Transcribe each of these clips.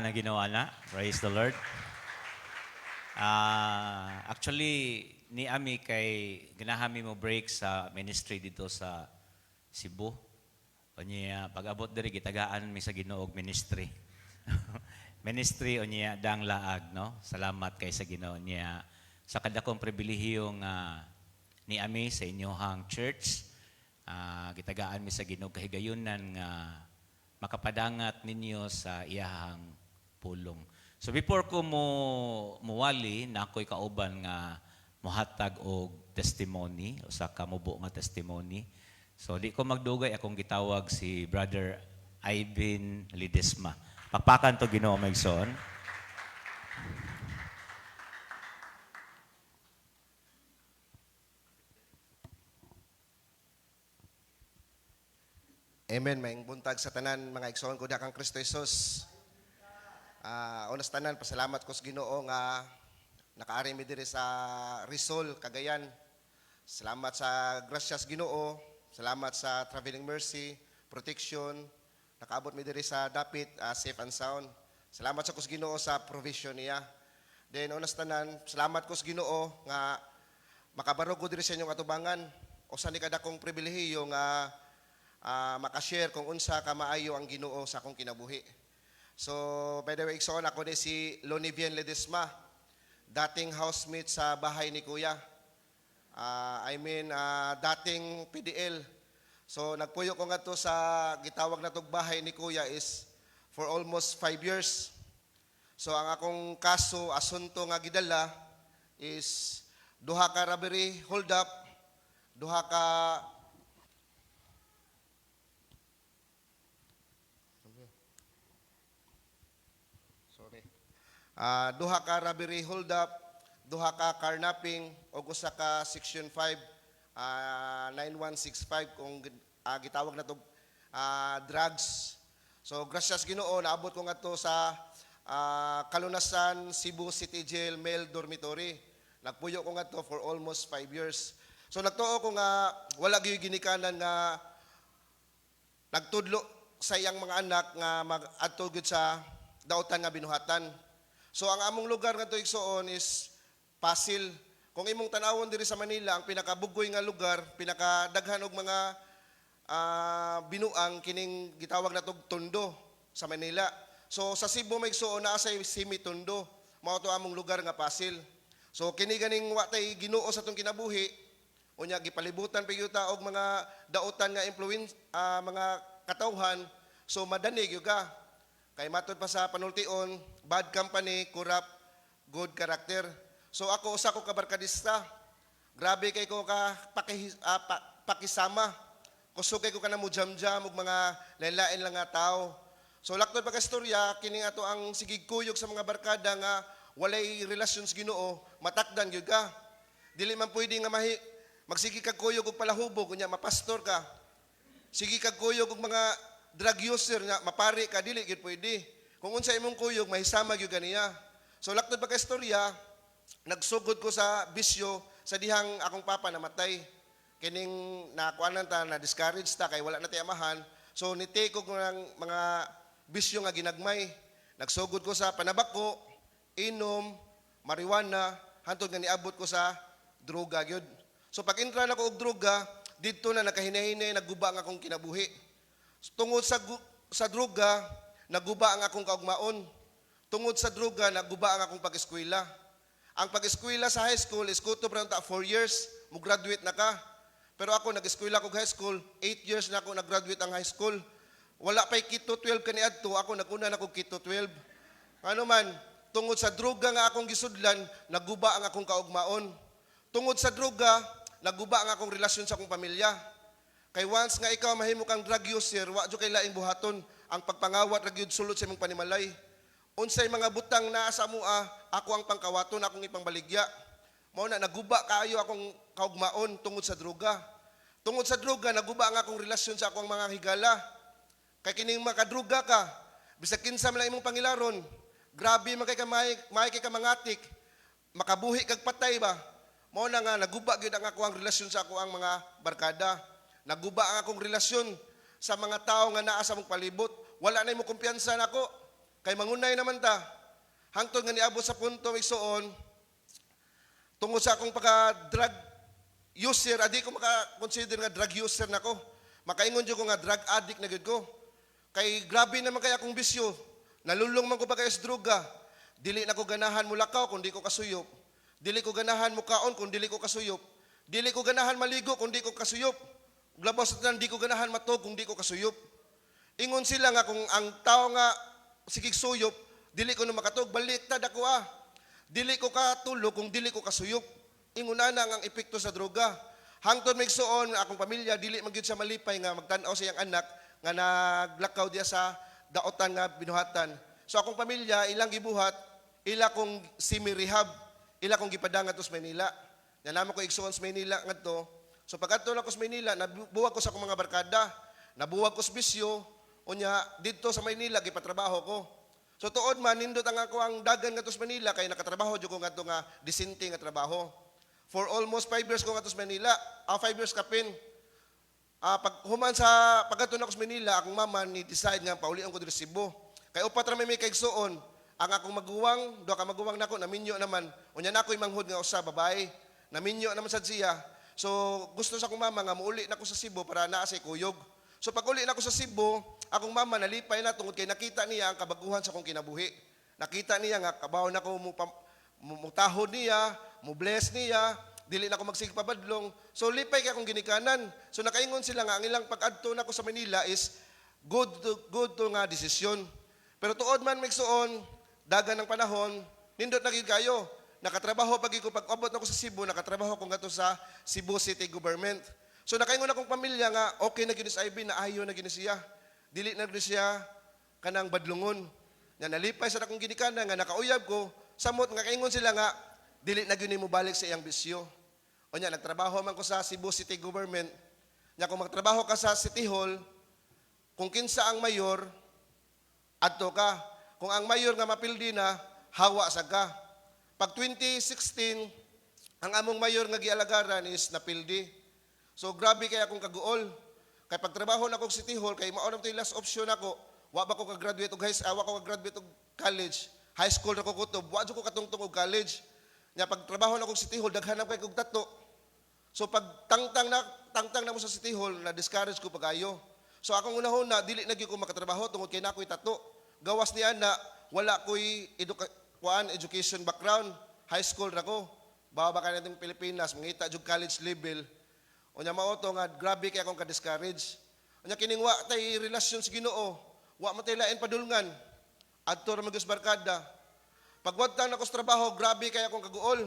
na ginawa na. Praise the Lord. Actually, ni Ami kay ginahami mo break sa ministry dito sa Cebu. Onya pag-abot diri gitagaan mi sa Ginoo og ministry. Ministry onya dang laag, no? Salamat kay sa Ginoo niya sa kadakong pribilehiyo nga ni Ami sa inyohang church. Gitagaan mi sa Ginoo kahigayunan nga makapadangat ninyo sa iyahang pulong. So before ko muwali na ako'y kauban nga muhatag og testimony o sa kamubo nga testimony. So di ko magdugay akong gitawag si Brother Ivan Lidesma. Pakpakan to Ginoo maigsoon. Amen. Maing buntag sa tanan mga igsoon ko dakang Kristo Jesus. Unas tanan pasalamat ko sa Ginoo nga nakaari mi diri sa Rizal, Cagayan. Salamat sa grasyas Ginoo. Salamat sa traveling mercy, protection. Nakaabot mi diri sa dapit safe and sound. Salamat sa kus Ginoo sa provision niya. Then unas tanan salamat ko sa Ginoo nga makabarog ko diri sa inyong atubangan. Usa ni kada kong pribilehiyo nga makashare kung unsa ka maayo ang Ginoo sa akong kinabuhi. So, by the way, igsoon ako ni si Lonivien Ledesma, dating housemate sa bahay ni Kuya. Dating PDL. So, nagpuyo ko nga to sa gitawag na tong bahay ni Kuya is for almost 5 years. So, ang akong kaso, asunto nga gidala is duha ka robbery hold up, duha ka duha ka robbery hold up, duha ka carnapping, o usa ka section 5 9165 kung gitawag na to drugs. So gracias Ginoo naabot ko nga to sa Kalunasan Cebu City Jail Male Dormitory. Nagpuyo ko nga to for almost 5 years. So nagtuo ko nga wala gyud ginikanan nga nagtudlo sa iyang mga anak nga mag-adto gyud sa dautan nga binuhatan. So ang among lugar nga to igsoon is Pasil. Kung imong tanawon diri sa Manila, ang pinakabugoy nga lugar, pinakadaghan og mga binuang kining gitawag na tog Tondo sa Manila. So sa Cebu may igsoon naa sa Simi Tondo, mao to among lugar nga Pasil. So kini ganing wa tay Ginoo sa tong kinabuhi, unya gipalibutan pa gyud ta og mga dautan nga influence mga katawhan, so madanig gyud ka. Kay matod pa sa panultion, bad company, corrupt, good character. So ako usa ko ka barkadista. Grabe kay ko ka pakisama. Kusog kay ko ka na mo jam-jam ug mga lain-lain lang nga tao. So laktod pa ka istorya, kini ato ang sigigkuyog sa mga barkada nga walay relasyon sa Ginoo, matakdan gyud ka. Dili man pwede nga magsigi kag kuyog og palahubog kunya mapastor ka. Sige kag kuyog og mga drug user nga mapari ka dili gyud pwede. Kung unsa imong kuyog mahisama gyud kaniya. So laktod pa ka istorya, nagsugod ko sa bisyo sa dihang akong papa namatay. Kining nakuanan ta na discourage ta kay wala na tay amahan. So nitake ko ng mga bisyo nga ginagmay. Nagsugod ko sa panabako, inom, marijuana, hantod nga niabot ko sa droga gyud. So pag intra na ko og droga, didto na nakahinay-hinay nagguba ang akong kinabuhi. Tungod sa droga, naguba ang akong kaugmaon. Tungod sa droga, naguba ang akong pag-eskwela. Ang pag-eskwela sa high school is kuto pa 4 years, mo graduate na ka. Pero ako nag-eskwela ko high school, 8 years na ako nag-graduate ang high school. Wala pa'y kito 12 kaniadto, ako naguna na ko kito 12. Ano man, tungod sa droga nga akong gisudlan, naguba ang akong kaugmaon. Tungod sa droga, naguba ang akong relasyon sa akong pamilya. Kay once nga ikaw mahimo kang drug user, wa jud kay laing buhaton ang pagpangawat ra gyud sulod sa imong panimalay. Unsay mga butang naa sa amoa, ako ang pangkawaton, akong ipangbaligya. Mao na naguba kaayo akong kaugmaon tungod sa droga. Tungod sa droga naguba ang akong relasyon sa akong mga higala. Kay kining makadruga ka, bisag kinsa man lang imong pangilaron, grabe man kay kay ka mangatik, makabuhi kag patay ba. Mao na nga naguba gyud ang akong relasyon sa ako ang mga barkada. Naguba ang akong relasyon sa mga tao nga naa sa mong palibot. Wala na mo kumpiyansa nako. Kay mangunay naman ta. Hangtod nga niabot sa punto igsoon tungod sa akong pagka-drug user, adi ko maka-consider nga drug user na ko. Makaingon jud ko nga drug addict na gid ko. Kay grabe naman kay akong bisyo. Nalulong man ko pa kay sa droga. Dili na ko ganahan mulakaw kung di ko kasuyop. Dili ko ganahan mukaon kung dili ko kasuyop. Dili ko ganahan maligo kung di ko kasuyop. Glabas na di ko ganahan matog kung di ko kasuyop. Ingon sila nga kung ang tao nga sigig suyop, dili ko na makatog, baliktad ako ah. Dili ko katulog kung dili ko kasuyop. Ingon na ang epekto sa droga. Hangtod may suon akong pamilya, dili magyud sa malipay nga magtan-aw sa iyang anak nga naglakaw diya sa daotan nga binuhatan. So akong pamilya, ilang gibuhat, ila kong semi-rehab, ila kong gipadangat sa Manila. Nalaman ko igsuon sa Manila ngadto. So pagkadto na ko sa Manila, nabuwag ko sa akong mga barkada, nabuwag ko sa bisyo, unya didto sa Manila gipatrabaho ko. So tuod man nindot ang ako ang dagan ngadto sa Manila kay nakatrabaho jud ko ngadto nga disente nga trabaho. For almost 5 years ko ngadto sa Manila, 5 years kapin. Pag human sa pagkatun ako sa Manila, akong mama ni decide nga paulian ko diri sa Cebu. Kay upat ra may kaigsuon, ang akong maguwang, duha ka maguwang nako naminyo naman. Unya nakoy manghud nga usa babae. Naminyo naman sad siya. So gusto sa akong mama nga muuli nako sa Cebu para naa sa kuyog. So pag uli nako sa Cebu, akong mama nalipay na tungod kay nakita niya ang kabaguhan sa akong kinabuhi. Nakita niya nga kabaw nako mo tahod niya, mo bless niya, dili na ako magsigpabadlong. So lipay kay akong ginikanan. So nakaingon sila nga ang ilang pag-adto nako sa Manila is good to nga desisyon. Pero tuod man migsuon, dagan ng panahon, nindot na gid kayo. Nakatrabaho pag ko pag abot nako sa Cebu, nakatrabaho ko ngadto sa Cebu City Government. So nakaingon akong pamilya nga okay na gyud si Ivy, na ayo na gyud siya. Dili na gyud siya kanang badlungon. Nga nalipay sa akong ginikanan nga nakauyab ko, samot nga kaingon sila nga dili na gyud mo balik sa iyang bisyo. O nya nagtrabaho man ko sa Cebu City Government. Nya kung magtrabaho ka sa City Hall, kung kinsa ang mayor, adto ka. Kung ang mayor nga mapildi na, hawa sa ka. Pag 2016, ang among mayor nga gialagaran is napildi. So grabe kay akong kaguol. Kay pagtrabaho na ko sa City Hall, kay mao na last option ako, wa ba ko ka-graduate og wa ko ka-graduate og college. High school na ko kutob, wa jud ko katungtong og college. Nya pagtrabaho na ko sa City Hall, daghan na kay kog tato. So pag tangtang na mo sa City Hall, na discourage ko pagayo. So akong unahon na dili na gyud ko makatrabaho tungod kay nakoy tato. Gawas niya na wala koy education background, high school ra ko. Baba ka natong Pilipinas, mangita jud college level. Unya mao to nga grabe kay akong ka-discourage. Unya kining wa tay relasyon sa Ginoo, wa man tay lain padulngan. Adto ra magos barkada. Pagwadtang na ko sa trabaho, grabe kay akong kaguol.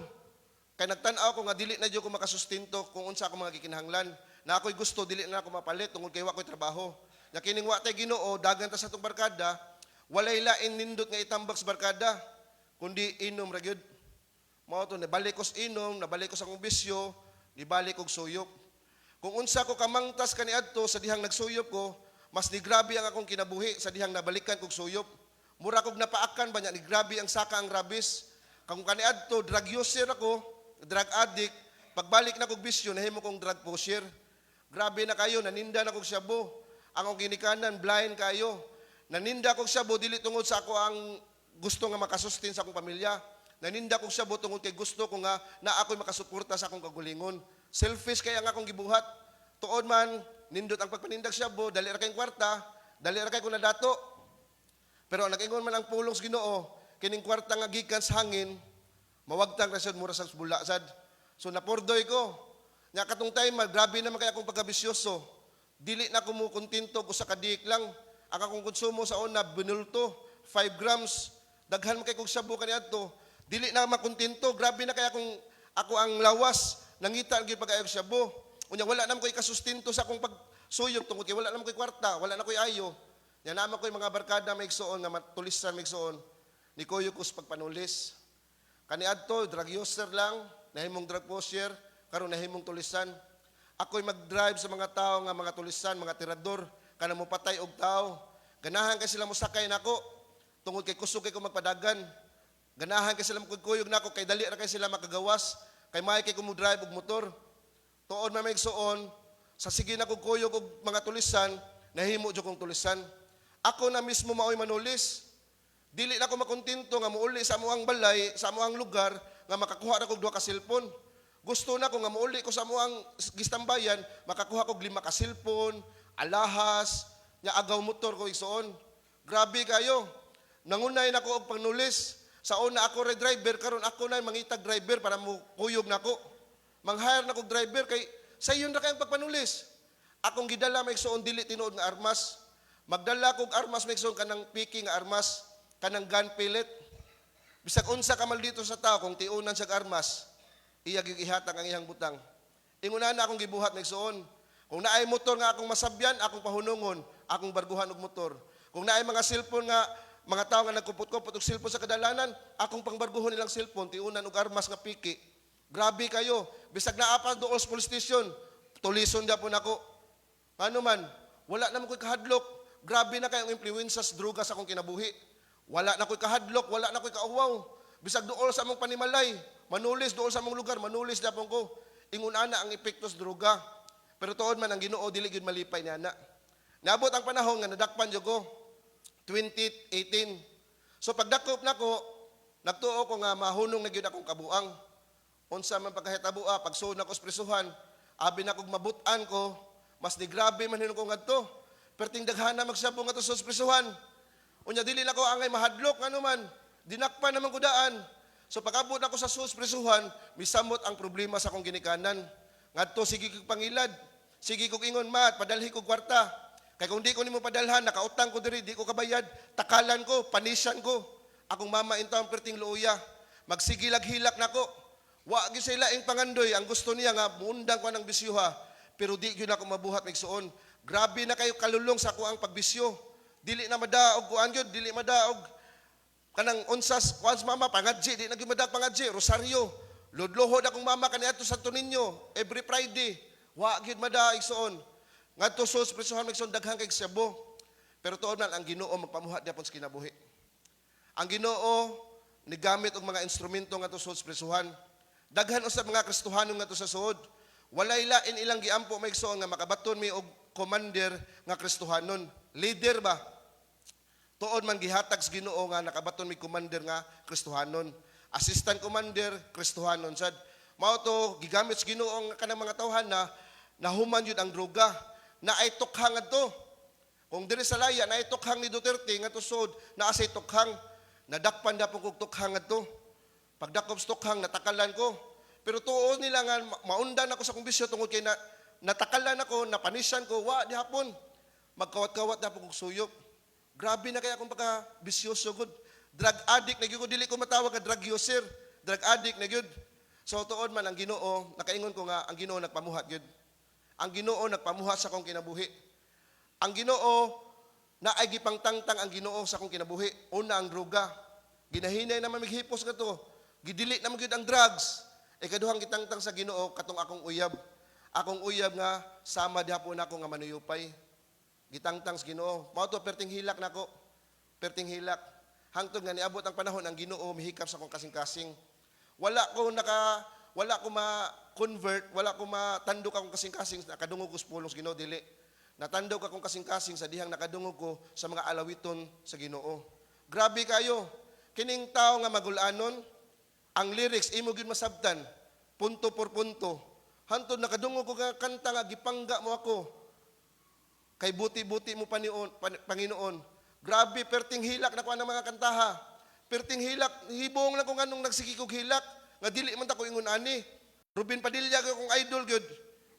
Kay nagtan-aw ko nga dili na jud ko makasustinto kung unsa akong mga gikinahanglan. Na ako'y gusto dili na ako mapalit tungod kay wa ko'y trabaho. Nya kining wa tay Ginoo, dagan ta sa atong barkada, walay lain nindot nga itambak sa barkada, kundi inom ra gyud. Mao to nabalik ko sa inom, nabalik ko sa akong bisyo, nibalik og suyop. Kung unsa ko kamangtas kaniadto sa dihang nagsuyop ko, mas ni grabe ang akong kinabuhi sa dihang nabalikan kog suyop. Mura kog napaakan ba nya ni grabe ang saka ang rabis. Kung kaniadto drug user ako, drug addict, pagbalik na kog bisyo nahimo kong drug pusher. Grabe na kayo, naninda na kog syabo. Ang akong ginikanan blind kayo. Naninda kog syabo dili tungod sa ako ang gusto nga makasustain sa akong pamilya. Naninda kog syabo tungod kay gusto ko nga na ako'y makasuporta sa akong kagulingon. Selfish kaya nga akong gibuhat. Tuod man, nindot ang pagpanindag syabo, dali ra kayong kwarta, dali ra kay ko na dato. Pero nag-ingon man ang pulong sa Ginoo, kining kwarta nga gikan sa hangin, mawagtang rasyon mura sa bula sad. So napurdoy ko. Nya katong time, grabe naman kay akong pagkabisyoso. Dili na ko mo kontento ko sa kadik lang. Ang akong konsumo sa una binulto, 5 grams. Daghan man kay kog shabu kaniadto. Dili na makontento, grabe na kay ako ang lawas. Nangita ang pag-ayog shabu. Unya wala naman ko ikasustinto sa akong pagsuyop tungod kay wala naman ko kwarta, wala na ko ayo. Nya naman ko mga barkada maigsoon nga matulisan maigsoon. Ni koyo ko sa pagpanulis. Kaniadto drug user lang, nahimong drug pusher, karon nahimong tulisan. Ako'y mag-drive sa mga tao nga mga tulisan, mga tirador, kana mo patay og tao. Ganahan kay sila mo sakay nako tungod kay kusog kay ko magpadagan. Ganahan kay sila magkuyog nako kay dali ra kay sila makagawas. Kay may kay ko mo drive og motor. Tuod man maigsoon, sa sige na kog kuyog og mga tulisan, nahimo jud kong tulisan. Ako na mismo maoy manulis. Dili na ko makontento nga muuli sa amuang balay, sa amuang lugar nga makakuha na kog 2 ka cellphone. Gusto na ko nga muuli ko sa amuang gistambayan, makakuha kog 5 ka cellphone, alahas, nya agaw motor ko igsoon. Grabe kayo. Nangunay na ko og pangnulis. Sa una ako ray driver, karon ako na mangitag driver para mo kuyog nako. Mang-hire na kog driver kay sayon ra kayong pagpanulis. Akong gidala maigsoon dili tinuod nga armas. Magdala kog armas maigsoon kanang piki nga armas, kanang gun pellet. Bisag unsa ka mal dito sa tao kung tiunan sa armas, iya gyud ihatag ang iyang butang. Inguna na akong gibuhat maigsoon. Kung naay motor nga akong masabyan, akong pahunungon, akong barguhan og motor. Kung naay mga cellphone nga mga tao nga nagkupot-kupot og cellphone sa kadalanan, akong pangbarguhon nilang cellphone, tiunan og armas nga piki. Grabe kayo. Bisag naapa dool sa police station, tulison dia po nako. Ano man, wala naman ko'y kahadlok. Grabe na kayong influensya sa droga sa akong kinabuhi. Wala na ko'y kahadlok, wala na ko'y kauwaw. Bisag dool sa among panimalay, manulis dool sa among lugar, manulis dia po ko. Ingon ana ang epekto sa droga. Pero tuod man ang Ginoo dili gyud malipay niya na. Naabot ang panahon nga nadakpan jud ko 2018. So pagdakop nako, nagtuo ko nga mahunong na gyud akong kabuang. Unsa man pagkahitabo pagsuod nako sa prisuhan, abi na kog mabutan ko, mas di grabe man hinuon ko ngadto. Perting daghana magsabong ngadto sa prisuhan. Unya dili na ko angay mahadlok ano man, dinakpan naman ko daan. So pag-abot ako sa prisuhan, misamot ang problema sa akong ginikanan. Ngadto sige kog pangilad, sige kog ingon mat, padalhi kog kwarta. Kay kung di ko nimo padalhan, nakautang ko diri, di ko kabayad, takalan ko, panisyan ko. Akong mama intawon perting luya, magsigilag-hilak nako. Wa gyud sila ing pangandoy, ang gusto niya nga muundang ko ng bisyuha, pero di gyud ako mabuhat migsuon. Grabe na kayo kalulong sa ako ang pagbisyo. Dili na madaog kuan gyud, dili madaog kanang unsas kuan mama pangadji, di na gyud madag pangadji, rosaryo. Lodlohod akong mama kaniadto sa Santo Niño every Friday. Wa gyud madaig suon. Ngadto sa prisuhan migsuon daghang kay Cebu. Pero tuod man ang Ginoo magpamuhat gyapon sa kinabuhi. Ang Ginoo nigamit og mga instrumento ngadto sa prisuhan. Daghan usab mga Kristohanon ngadto sa suod. Walay lain ilang giampo maigsoon nga makabaton mi og commander nga Kristohanon. Leader ba? Tuod man gihatag sa Ginoo nga nakabaton mi commander nga Kristohanon. Assistant commander Kristohanon sad. Mao to gigamit sa Ginoo ang kanang mga tawhan na nahuman yun ang droga. Na ay tukhang adto. Kung diri sa laya na ay tukhang ni Duterte nga tusod na asay tukhang nadakpan dapon kog tukhang adto. Pagdakop sa tukhang natakalan ko. Pero tuon nila nga maundan ako sa kong bisyo tungod kay natakalan ako, napanisan ko, wa di hapon. Magkawat-kawat na po kong suyok. Grabe na kaya akong pagka-bisyoso good. Drug addict na gyud ko, dili ko matawag ka drug user. Drug addict na gyud. So tuod man ang Ginoo, nakaingon ko nga ang Ginoo nagpamuhat gyud. Ang Ginoo nagpamuhat sa akong kinabuhi. Ang Ginoo na ay gipangtangtang ang Ginoo sa akong kinabuhi. Una ang droga. Ginahinay naman mighipos ka to. Gidili naman gyud ang drugs. Ikaduhang gitangtang sa Ginoo katong akong uyab. Akong uyab nga sama dihapon ako nga manuyupay. Gitangtang sa Ginoo. Mao to perting hilak nako. Perting hilak. Hangtod nga niabot ang panahon ang Ginoo mihikap sa akong kasing-kasing. Wala ko ma-convert, wala ko matandog akong kasing-kasing nakadungog ko sa pulong sa Ginoo dili. Natandog akong kasing-kasing sa dihang nakadungog ko sa mga alawiton sa Ginoo. Grabe kayo. Kining tao nga magulanon, ang lyrics imo gyud masabtan, punto por punto. Hantod nakadungog ko nga kanta nga gipangga mo ako. Kay buti-buti mo Panginoon. Grabe perting hilak na ko ang mga kantaha. Perting hilak, hibong na ko nganong nagsikikog hilak, nga dili man ta ko ingon ani. Ruben Padilla ko kong idol gyud.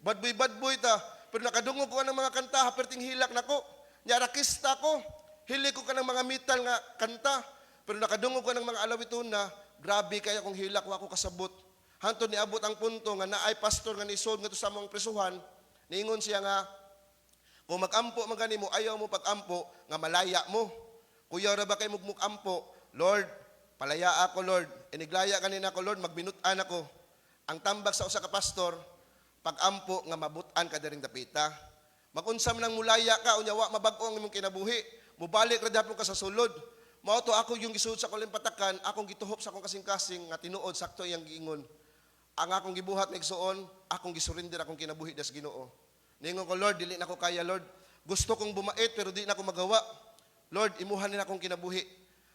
Bad boy ta. Pero nakadungog ko ang mga kantaha, perting hilak nako. Nyarakista ko. Hili ko ka ng mga metal nga kanta. Pero nakadungog ko ng mga alawiton na grabe kaya kong hilak wa ko kasabot. Hantod niabot ang punto nga naay pastor nga nisod nga to sa among prisuhan, niingon siya nga kung mag-ampo man gani mo ayaw mo pag-ampo nga malaya mo. Kuya ra ba kay mugmuk-ampo? Lord, palaya ako Lord. Iniglaya kanina ko Lord, magbinutan ako. Ang tambag sa usa ka pastor, pag-ampo nga mabutan ka diring dapita. Magunsa man nang mulaya ka unya wa mabag-o ang imong kinabuhi. Mubalik ra dapon ka sa sulod. Mao to ako yung gisuod sa kolimpatakan, akong gituhop sa akong kasing-kasing nga tinuod sakto iyang giingon. Ang akong gibuhat migsuon, akong gisurrender akong kinabuhi das Ginoo. Ningon ko Lord, dili na ko kaya Lord. Gusto kong bumait pero di na ko magawa. Lord, imuhan na akong kinabuhi.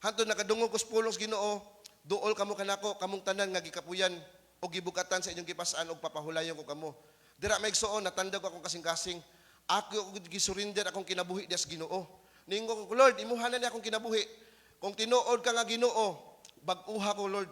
Hantod nakadungog ko sa pulong sa Ginoo, duol kamo kanako, kamong tanan nga gikapuyan o gibugatan sa inyong gipasaan og papahulayon ko kamo. Dira maigsuon natanda ko akong kasing-kasing. Ako gisurrender akong kinabuhi dias Ginoo. Ningo ko, Lord, imuhanan niya akong kinabuhi. Kung tinuod ka nga Ginoo, bag-uha ko, Lord.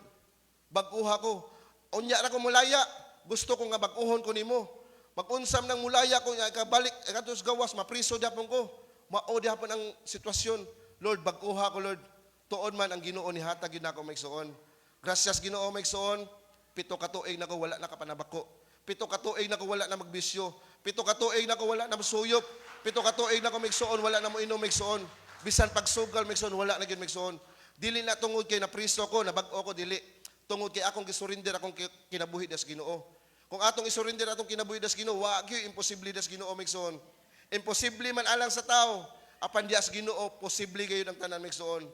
Bag-uha ko. Unya ra ko mulaya, gusto ko nga bag-uhon ko nimo. Pag-unsam ng mulaya ko nga ikabalik katos gawas mapriso gyapon ko. Mao gyapon ang sitwasyon. Lord, bag-uha ko, Lord. Tuod man ang Ginoo ni hatag gyud nako maigsuon. Gracias Ginoo maigsuon. 7 ka tuig nako wala na kapanabako. 7 ka tuig nako wala na magbisyo. 7 ka tuig nako wala na masuyop. 7 ka tuig nako maigsuon wala na mo inom maigsuon. Bisan pagsugal maigsuon wala na gyud maigsuon. Dili na tungod kay napriso ko, nabag-o ko dili. Tungod kay akong gisurrender akong kinabuhi das Ginoo. Kung atong isurrender atong kinabuhi das Ginoo, wa gyud imposible das Ginoo maigsuon. Imposible man alang sa tao, apan dias Ginoo posible gayud ang tanan maigsuon.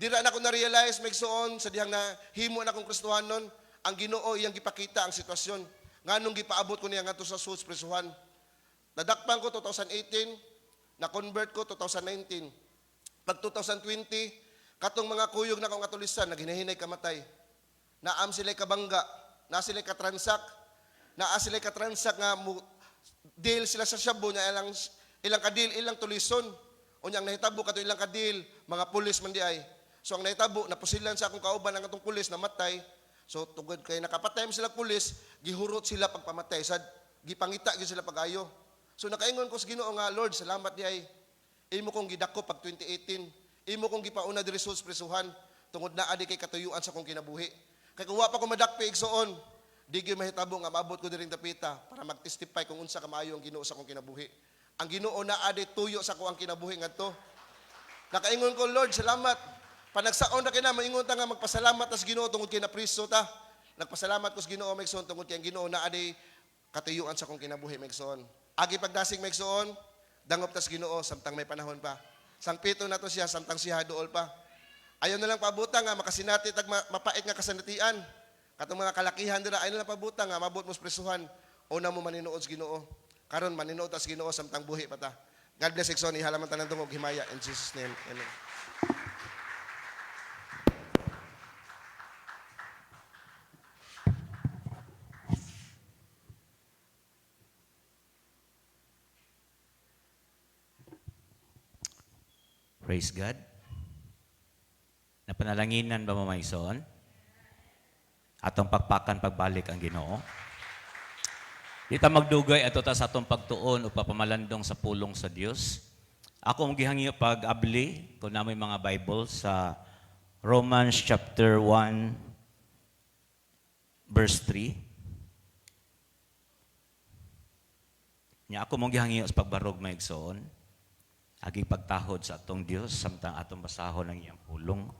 Dira na ko na-realize maigsuon sa dihang na himo na akong Kristohanon, ang Ginoo iyang gipakita ang sitwasyon. Nganong gipaabot ko niya ngadto sa Sus prisuhan. Nadakpan ko 2018, na-convert ko 2019. Pag 2020, katong mga kuyog na akong katulisan, naghinahinay kamatay. Naam sila kabangga, na sila katransak, nga deal sila sa Shabu na ilang kadil, ilang tulison. O niyang nahitabo kato ilang kadil, mga pulis man di ay. So ang nahitabo, napusilan sa akong kauban ng atong pulis na matay. So tugod kay nakapatay mo sila pulis, gihurot sila pagpamatay. Sad, gipangita gyud sila pag-ayo. So nakaingon ko sa Ginoo nga, Lord, salamat di ay. Imo kong gidako pag 2018. Imo kong gipauna diri sa prisuhan. Tungod na adi kay katuyuan sa kong kinabuhi. Kay kung wa pa ko madakpi igsuon, di gyud mahitabo nga maabot ko diring dapita para magtestify kung unsa ka maayo ang Ginoo sa kong kinabuhi. Ang Ginoo na adi tuyo sa ko ang kinabuhi ngadto. Nakaingon ko, Lord, salamat. Panagsaon na kina maingon ta nga magpasalamat as Ginoo tungod kay napriso ta. Nagpasalamat ko sa Ginoo maigsoon tungod kay ang Ginoo na adi katuyuan sa kong kinabuhi maigsoon. Agi pagdasig maigsoon, dangop tas Ginoo samtang may panahon pa. Sang pito na to siya samtang siya duol pa. Ayaw na lang pabuta nga makasinati tag mapait nga kasanatian. Katong mga kalakihan dira ayaw na lang pabuta nga mabot mo sa prisuhan. Una mo maninuod sa Ginoo. Karon maninuod tas Ginoo samtang buhi pa ta. God bless Ikson, ihalaman tanan tungog himaya in Jesus name. Amen. Praise God. Napanalanginan ba mo maigsoon? Atong pagpakan pagbalik ang Ginoo. Di ta magdugay ato ta sa atong pagtuon o papamalandong sa pulong sa Dios. Ako ang gihangyo pag-abli kung namoy mga Bible sa Romans chapter 1 verse 3. Nya ako mong gihangyo sa pagbarog maigsoon. Agi pagtahod sa atong Dios samtang atong basahon ang iyang pulong.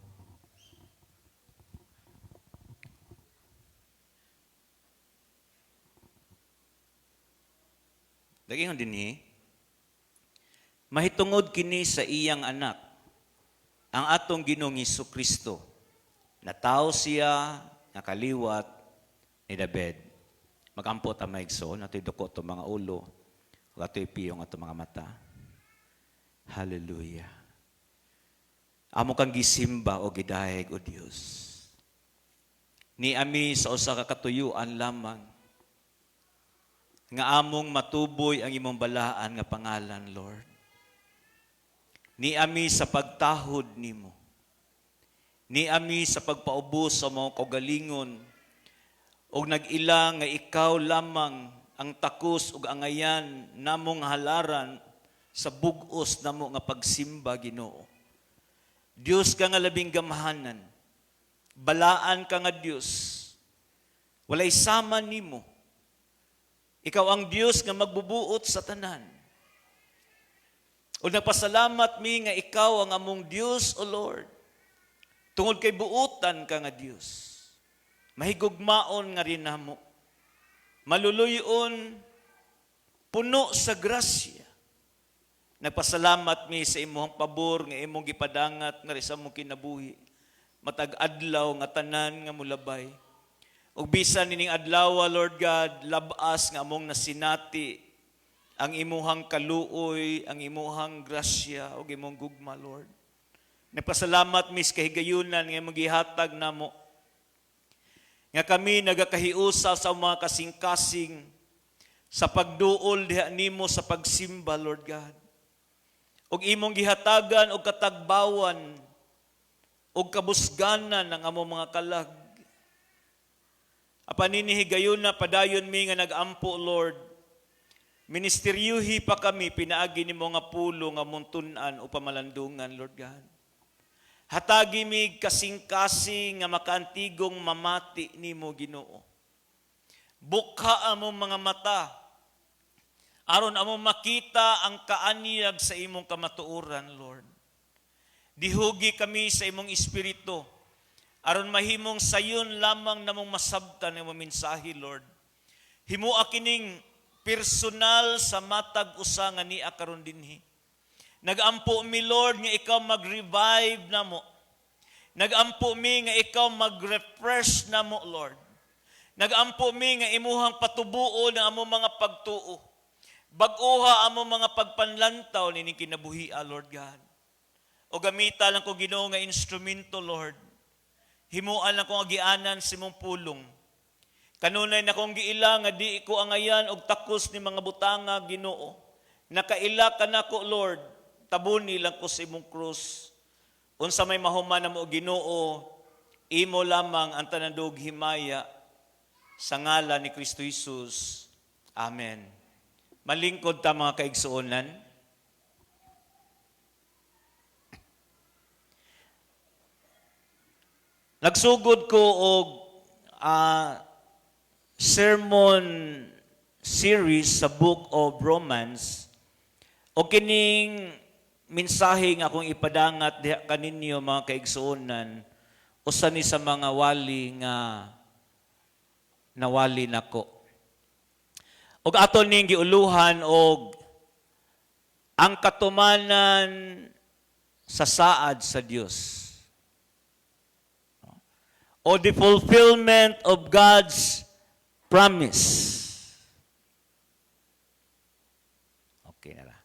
Dagingon dinhi, mahitungod kini sa iyang anak, ang atong Ginoong Hesukristo, na tao siya nakaliwat ni David. Magampot ang maigsoon, ato'y duko ito mga ulo, ato'y piyong ito mga mata. Hallelujah. Amo kang gisimba o gidahig o Dios. Ni ami sa usa ka katuyuan lamang nga among matuboy ang imong balaan nga pangalan, Lord. Ni ami sa pagtahod nimo. Ni ami sa pagpaubos sa mga kaugalingon og nag-ila nga ikaw lamang ang takos ug angayan namong halaran sa bug-os namo nga pagsimba, Ginoo. Dios ka nga labing gamhanan. Balaan ka nga Dios. Walay sama nimo. Ikaw ang Dios nga magbubuot sa tanan. O nagpasalamat mi nga ikaw ang among Dios, O Lord. Tungod kay buutan ka nga Dios. Mahigugmaon nga rin namo. Maluluyon, puno sa grasya. Nagpasalamat mi sa imong pabor nga imong gipadangat nga sa imong kinabuhi. Matag adlaw nga tanan nga mulabay. Ug bisan nining adlaw, Lord God, labas nga among nasinati ang imuhang kaluoy, ang imuhang grasya ug imong gugma, Lord. Nagpasalamat mis kahigayunan nga magihatag namo. Nga kami nagakahiusa sa mga kasing-kasing sa pagduol diha nimo sa pagsimba, Lord God. Og imong gihatagan og katagbawan og kabusganan ng among mga kalag. Apan ninihigayon na padayon mi nga nagampo, Lord. Ministeryuhi pa kami pinaagi nimo nga pulo nga muntun-an o pamalandungan, Lord God. Hatagi mi kasing-kasing nga makaantigong mamati nimo, Ginoo. Bukha among mga mata aron among makita ang kaanyag sa imong kamatuoran, Lord. Dihugi kami sa imong espiritu aron mahimong sayon lamang namong masabtan ang mensahe, Lord. Himua kining personal sa matag usa nga niya karon dinhi. Nagampo mi, Lord, nga ikaw mag-revive namo. Nagampo mi nga ikaw mag-refresh namo, Lord. Nagampo mi nga imuhang patubuo ng among mga pagtuo. Bag-uha among mga pagpanlantaw nining kinabuhia, Lord God. O gamita lang ko, Ginoo, nga instrumento, Lord. Himuan lang ko agianan sa imong pulong. Kanunay na kong giila nga di ko angayan og takos ni mga butanga, Ginoo. Nakaila ka nako, Lord. Tabuni lang ko sa imong krus. Unsa may mahuman namo, Ginoo, imo lamang ang tanandog himaya sa ngalan ni Kristo Jesus. Amen. Malingkod ta mga kaigsuonan. Nagsugod ko og sermon series sa Book of Romans. O kining mensahe nga akong ipadangat diha kaninyo mga kaigsuonan, usa ni sa mga wali nga nawali nako. Og aton ning giuluhan og ang katumanan sa saad sa Dios. O the fulfillment of God's promise. Okay na lang.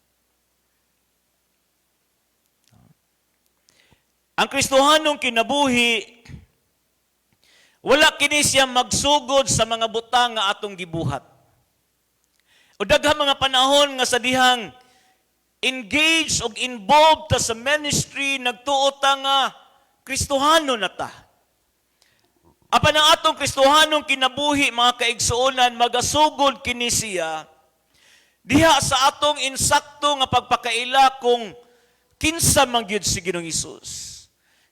Ang Kristohanong kinabuhi, wala kini siya magsugod sa mga butang nga atong gibuhat. O daghang mga panahon nga sa dihang engaged o involved ta sa ministry, nagtuo ta nga Kristohano na ta. Apan ang atong Kristohanong kinabuhi, mga kaigsuonan, magasugod kini siya diha sa atong insakto nga pagpakaila kung kinsa man gyud si Ginoong Hesus.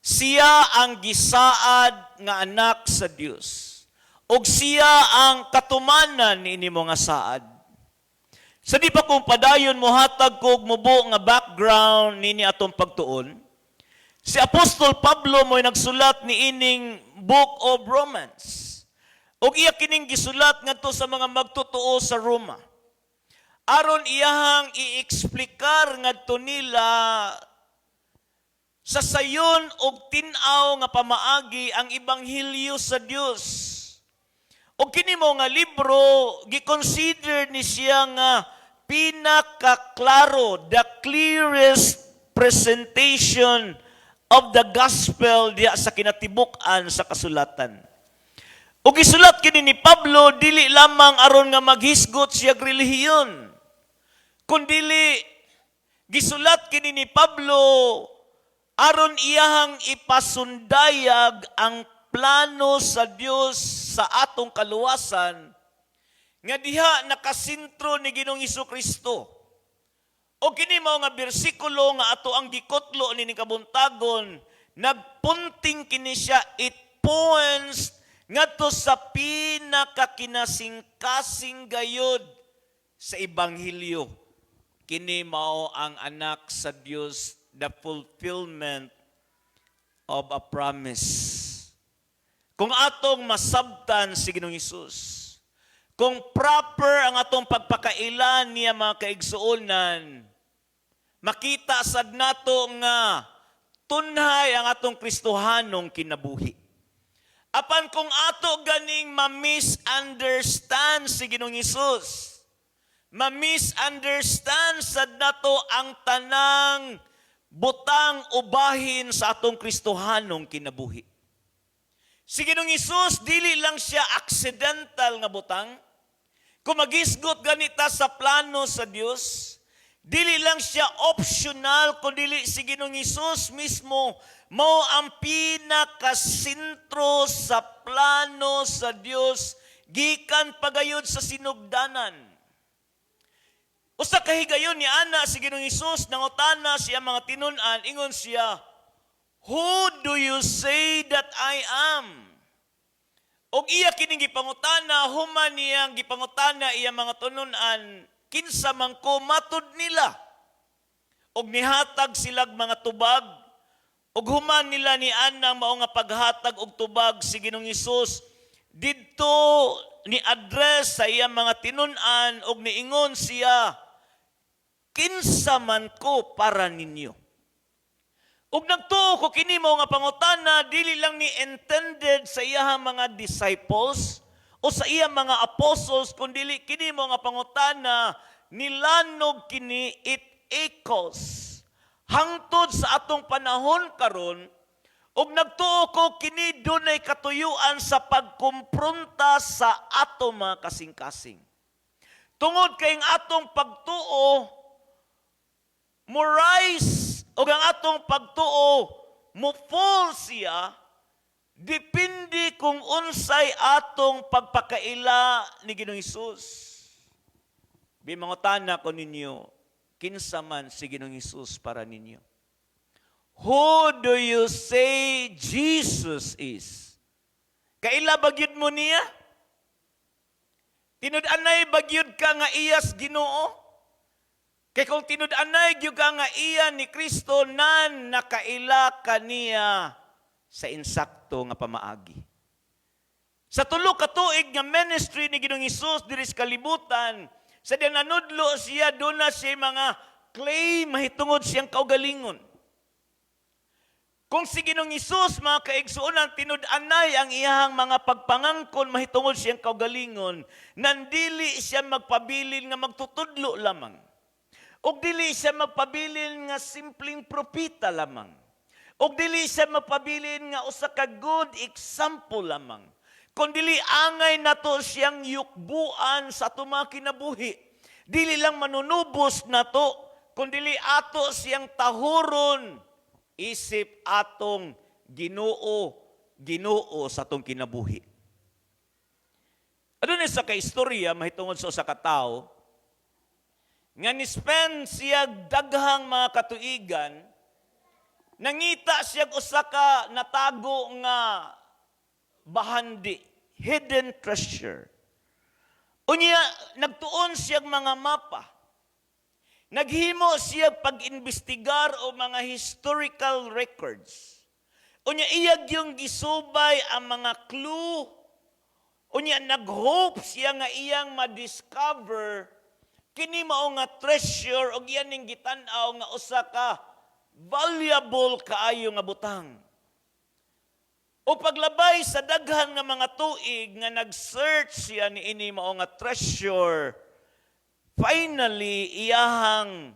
Siya ang gisaad nga anak sa Dios. Og siya ang katumanan ni inimo nga saad. Sa di pa kung padayon mo hatag kog mubo nga background nini atong pagtuon, si Apostol Pablo mo'y nagsulat ni ining Book of Romans. Og iya kining gisulat ngadto sa mga magtotoo sa Roma. Aron iyahang i-eksplikar ngadto nila sa sayon og tin-aw nga pamaagi ang ebanghelyo sa Dios. Og kini mo nga libro gi-consider ni siya nga pinakaklaro, the clearest presentation of the gospel diya sa kinatibuk-an sa kasulatan. O gisulat kini ni Pablo dili lamang aron nga maghisgot siya relihiyon, kundili gisulat kini ni Pablo aron iyahang ipasundayag ang plano sa Dios sa atong kaluwasan nga diha nakasentro ni Ginoong Hesukristo. O kini mao nga bersikulo nga ato ang gikotlo ni kabuntagon, nagpunting kini siya, it points ngadto sa pinakakinasing-kasing gayud sa ebanghelyo. Kini mao ang anak sa Dios, the fulfillment of a promise. Kung atong masabtan si Ginoong Hesus, kung proper ang atong pagpakailan niya mga kaigsuonan, makita sad nato nga tunhay ang atong Kristohanong kinabuhi. Apan kung ato ganing ma-misunderstand si Ginoong Hesus, ma-misunderstand sad nato ang tanang butang ubahin sa atong Kristohanong kinabuhi. Si Ginoong Hesus dili lang siya accidental nga butang. Kung magisgot ganita sa plano sa Dios, dili lang siya optional, kundi si Ginoong Hesus mismo mao ang pinakasentro sa plano sa Dios gikan pagayod sa sinugdanan. Usa ka higayon ni ana si Ginoong Hesus nangutana siya mga tinun-an, ingon siya, "Who do you say that I am?" Og iya kining gipangutana, human niyang gipangutana iya mga tunun-an, kinsa man ko matud nila. Og nihatag silag mga tubag, og human nila ni anang mao nga paghatag og tubag si Ginoong Hesus didto ni address sa iya mga tinun-an og niingon siya, kinsa man ko para ninyo. Ug nagtuo ko kini mo nga pangutana dili lang ni intended sa iyang mga disciples o sa iyang mga apostles kundi kini mo nga pangutana nilanog kini it echoes hangtod sa atong panahon karon. Ug nagtuo ko kini dunay katuyuan sa pagkumpronta sa atong mga kasing-kasing. Tungod kay ang atong pagtuo mo rise o ang atong pagtuo mo fall siya depende kung unsay atong pagpakaila ni Ginoong Hesus. Bimangutana ko ninyo, kinsa man si Ginoong Hesus para ninyo? Who do you say Jesus is? Kaila bagyod mo niya? Tinud-anay bagyod ka nga iyas Ginoo? Kay kung tinud-anay gyud ka nga iya ni Kristo nan nakaila kaniya sa insakto nga pamaagi. Sa tulo ka tuig nga ministry ni Ginoong Hesus diri sa kalibutan, sa nanudlo siya doon na siya mga claim mahitungod siyang kaugalingon. Kung si Ginoong Hesus mga kaigsuonan tinud-anay ang iyang mga pagpangangkon mahitungod siyang kaugalingon, nandili siya magpabilin nga magtutudlo lamang. Og dili siya magpabilin nga simpleng propita lamang. Og dili siya magpabilin nga usa ka good example lamang. Kundi angay nato siyang yukbuan sa ato mga kinabuhi. Dili lang manunubos nato, kundi ato siyang tahuron isip atong Ginoo sa atong kinabuhi. Adunay sa kaistorya mahitungod sa usa ka tawo nga ni-spend siya daghang mga katuigan, nangita siya usa ka natago nga bahandi, hidden treasure. Unya, nagtuon siya mga mapa. Naghimo siya pag-imbestigar o mga historical records. Unya, iyag yung gisubay ang mga clue. Unya, nag-hope siya nga iyang ma-discover kini mao nga treasure o iyan ning gitan-aw nga usa ka valuable kaayo nga butang. O paglabay sa daghan nga mga tuig nga nag-search siya ni ini mao nga treasure, finally iyahang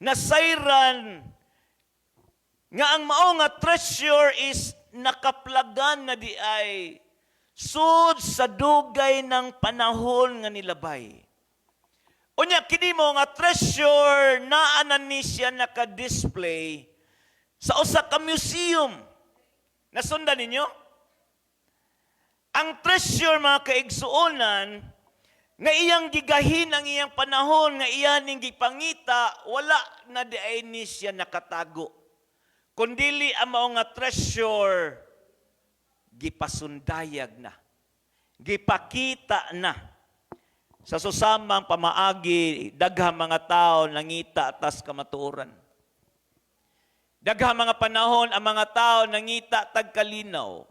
nasayran nga ang mao nga treasure is nakaplagan na di ay sud sa dugay ng panahon nga nilabay. Unya, kini mo nga treasure na ni siya naka-display sa usa ka museum. Nasundan ninyo? Ang treasure, mga kaigsuonan, nga iyang gigahin ang iyang panahon, nga iyan ning gipangita, wala na di ay ni siya nakatago. Kundili ang mao nga treasure, gipasundayag na. Gipakita na. Sa susamang pamaagi, daghang mga tao nangita atas kamatuoran. Daghang mga panahon ang mga tao nangita tag kalinaw.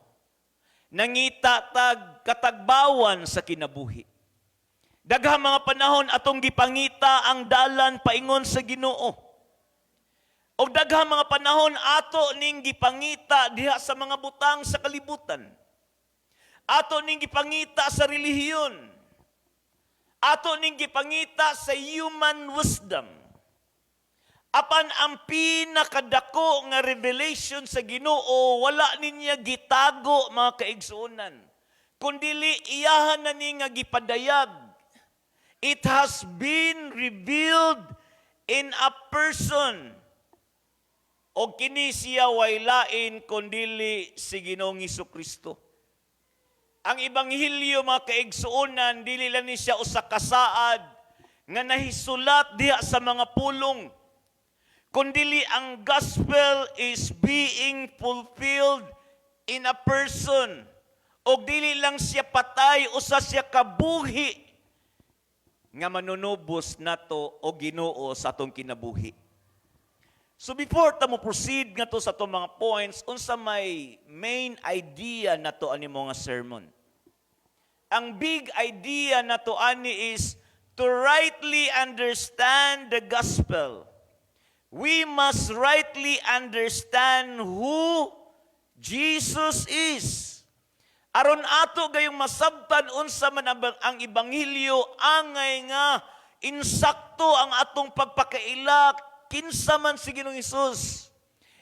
Nangita tag katagbawan sa kinabuhi. Daghang mga panahon atong gipangita ang dalan paingon sa Ginoo. O daghang mga panahon ato ning gipangita diha sa mga butang sa kalibutan. Ato ning gipangita sa relihiyon. Ato ning gipangita sa human wisdom. Apan ang pinakadako nga revelation sa Ginoo, wala ninya gitago mga kaigsuonan. Kundili iyahan na ni nga gipadayag. It has been revealed in a person. O kini siya way lain kundili si Ginoong Hesukristo. Ang Ebanghelyo mga kaigsuonan, dili lang ni siya usa ka saad nga nahisulat diha sa mga pulong. Kundili ang gospel is being fulfilled in a person. O dili lang siya patay, usa siya kabuhi nga manunubos nato o Ginoo sa atong kinabuhi. So before ta mo proceed nga to sa itong mga points, unsa may main idea na to ani mga sermon. Ang big idea na to ani is to rightly understand the gospel. We must rightly understand who Jesus is. Aron ato gayong masabtan unsa man ang Ebanghelyo, angay nga insakto ang atong pagpakaila kinsa man si Ginoong Hesus.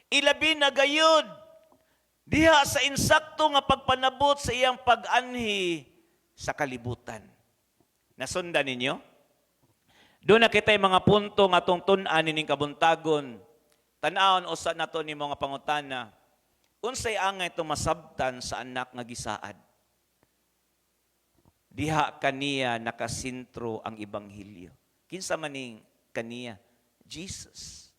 Ilabi na gayud diha sa insakto nga pagpanabot sa iyang pag-anhi sa kalibutan. Nasundan ninyo? Doon na kita'y mga punto nga atong tun-an nining kabuntagon. Tan-aon usa nato ni mga pangutana. Unsay angay to masabtan sa anak nga gisaad? Diha kaniya nakasintro ang Ebanghelyo. Kinsa maning kaniya? Jesus.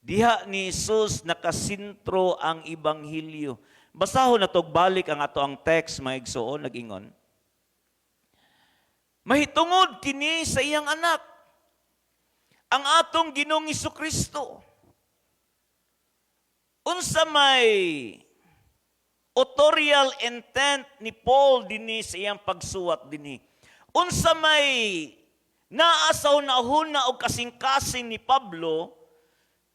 Diha ni Jesus nakasintro ang Ebanghelyo. Basahon na to balik ang ato ang text mga igsoon nag-ingon. Mahitungod kini sa iyang anak. Ang atong Ginoong Hesukristo. Unsa may authorial intent ni Paul dinhi sa iyang pagsuwat dinhi. Unsa may naasaw na huna o kasing-kasing ni Pablo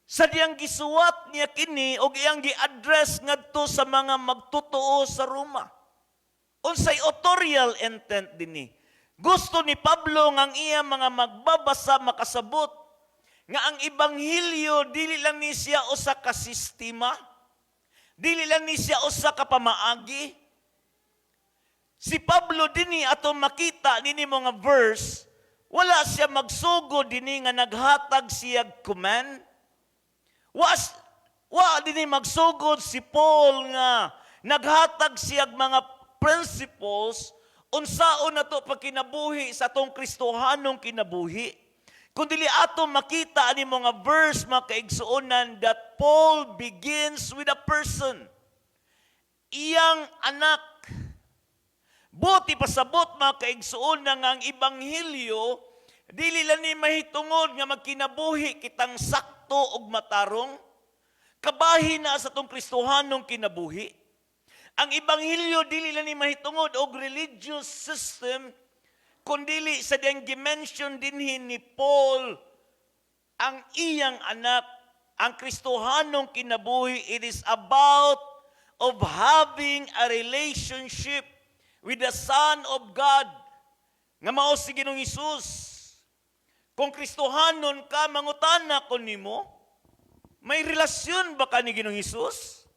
sa diyang gisuwat niya kini o iyang gi-address ngadto sa mga magtutuo sa Roma. Unsay authorial intent dinhi. Gusto ni Pablo nga ang iya mga magbabasa makasabot nga ang Ebanghelyo dili lang ni siya usa ka sistema, dili lang ni siya usa ka pamaagi. Si Pablo dinhi ato makita nini mga verse, wala siya magsugod dinhi nga naghatag siya command. Wa dinhi magsugod si Paul nga naghatag siya mga principles unsaon nato pagkinabuhi sa atong Kristohanong kinabuhi. Kundili ato makita ani mga verse mga kaigsuonan that Paul begins with a person. Iyang anak. Buti pasabot mga kaigsuonan nga ang Ebanghelyo dili lang ni mahitungod nga magkinabuhi kitang sakto og matarong. Kabahin na sa atong Kristohanong kinabuhi. Ang Ebanghelyo dili lang ni mahitungod og religious system, kundili sa diyang dimension dinhi ni Paul, ang iyang anak, ang Kristohanong kinabuhi, it is about of having a relationship with the Son of God, nga mao si Ginoong Hesus. Kung Kristohanon ka, mangutana ko nimo, may relasyon ba ka ni Ginoong Hesus?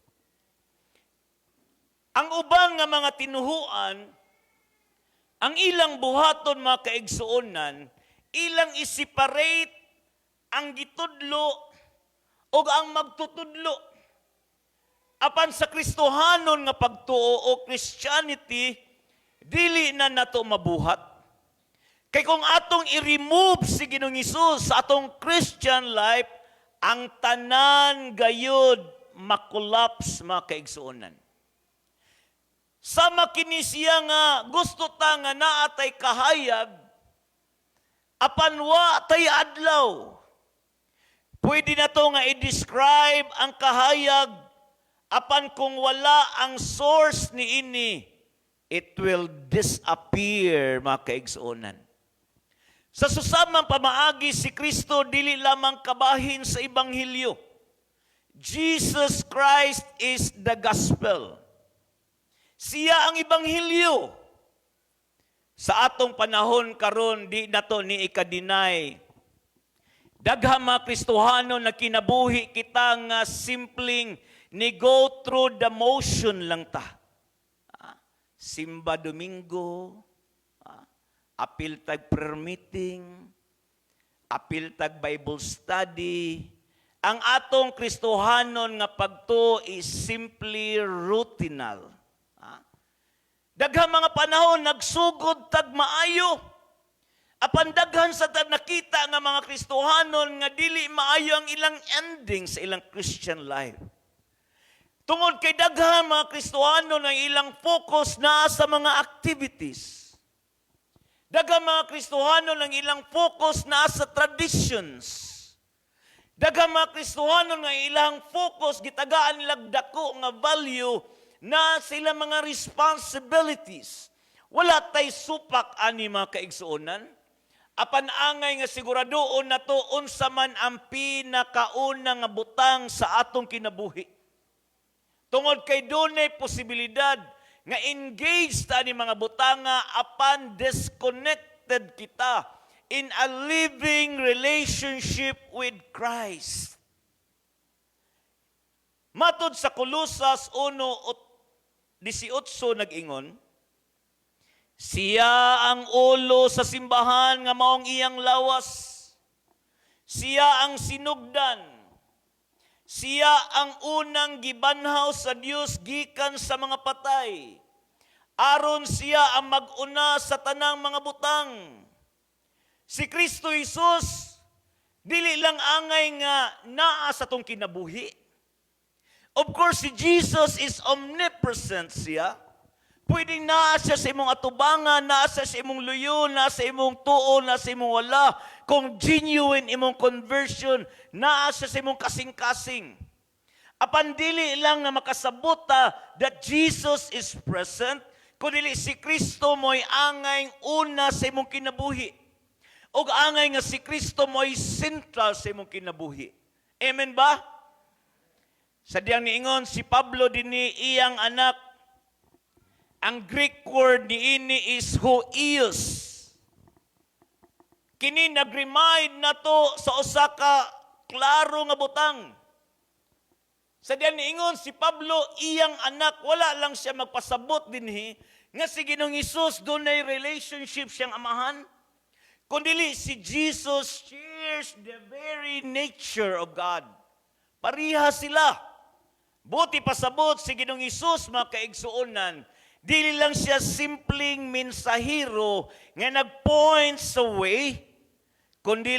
Ang uban nga mga tinuhuan, ang ilang buhaton mga kaigsuonan, ilang i-separate ang gitudlo o ang magtutudlo. Apan sa Kristohanon nga pagtuo o Christianity, dili na nato mabuhat. Kay kung atong i-remove si Ginoong Hesus sa atong Christian life, ang tanan gayud makulaps mga kaigsuonan. Sama kini siya nga gusto ta nga naatay kahayag, apan wa tay adlaw. Pwede na to nga i-describe ang kahayag, apan kung wala ang source ni ini, it will disappear mga kaigsuonan. Sa susamang pamaagi si Kristo dili lamang kabahin sa Ebanghelyo. Jesus Christ is the gospel. Siya ang Ebanghelyo. Sa atong panahon karon di nato ni ikadinay. Daghang mga Kristohano na kinabuhi kita nga simpleng ni go through the motion lang ta. Simba Domingo, apil tag prayer meeting, apil tag Bible study. Ang atong Kristohanon nga pagto is simply routinal. Daghang mga panahon nagsugod tag maayo. Apan daghan sa nakita nga mga Kristohanon nga dili maayo ang ilang ending sa ilang Christian life. Tungod kay daghan mga Kristohanon ang ilang focus na sa mga activities. Daghang mga Kristohanon ang ilang focus na sa traditions. Daghang mga Kristohanon nga ilang focus gitagaan nilang dako nga value na sila mga responsibilities. Wala tay supak ani mga kaigsuonan. Apan angay nga siguradoon na to unsa man ang pinakauna nga butang sa atong kinabuhi. Tungod kay dunay posibilidad nga engaged ta ni mga butanga apan disconnected kita in a living relationship with Christ. Matod sa Kolosas 1:18 nag-ingon, siya ang ulo sa simbahan nga maong iyang lawas. Siya ang sinugdan. Siya ang unang gibanhaw sa Dios gikan sa mga patay. Aron siya ang mag-una sa tanang mga butang. Si Kristo Jesus, dili lang angay nga naa sa tong kinabuhi. Of course, si Jesus is omnipresent siya. Pwedeng naa siya sa imong atubangan, naa siya sa imong luyo, naa sa imong tuo, naa sa imong wala. Kung genuine imong conversion, naa siya sa imong kasing-kasing. Apan dili lang nga makasabota that Jesus is present, kundi si Kristo mo'y angay una sa imong kinabuhi. O angay nga si Kristo mo'y central sa imong kinabuhi. Amen ba? Sa diyang niingon, si Pablo dini iyang anak. Ang Greek word niini is huios. Kini nag-remind na to sa usa ka klaro nga butang. Sa diyan niingon si Pablo iyang anak, wala lang siya magpasabot dinhi nga si Ginoong Hesus dunay relationship siyang amahan. Kundi si Jesus shares the very nature of God. Pariha sila. Buti pasabot si Ginoong Hesus mga kaigsuonan. Dili lang siya simpleng mensahero nga nag-point sa way, kundi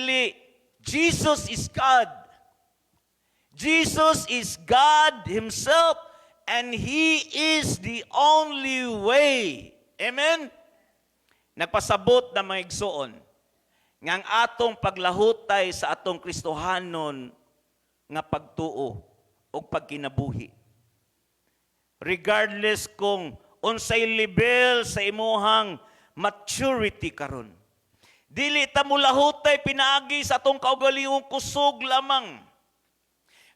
Jesus is God. Jesus is God Himself and He is the only way. Amen? Nagpasabot na mga igsoon nga ang atong paglahutay sa atong Kristohanon nga pagtuo o pagkinabuhi. Regardless kung unsay level sa imuhang maturity karon. Dili ta mo lahutay pinaagi sa atong kaugalingong kusog lamang.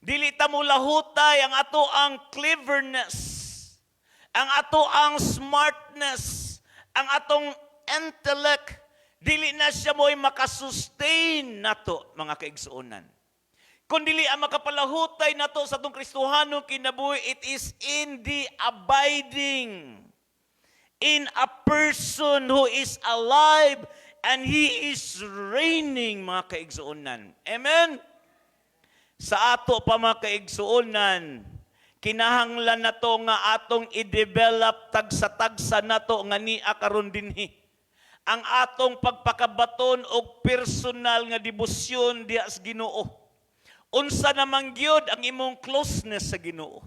Dili ta mo lahutay ang ato ang cleverness, ang ato ang smartness, ang atong intellect. Dili na siya mo'y makasustain nato mga kaigsuonan. Kundi ang makapalahutay na to sa itong Kristohanong kinabuhi, it is in the abiding in a person who is alive and He is reigning, mga kaigsuonan. Amen? Sa ato pa mga kaigsuonan, kinahanglan na to nga atong i-develop tagsa-tagsa na to nga ni akaron dinhi. Ang atong pagpakabaton o personal nga debosyon diha sa Ginoo. Unsa naman gyud ang imong closeness sa Ginoo?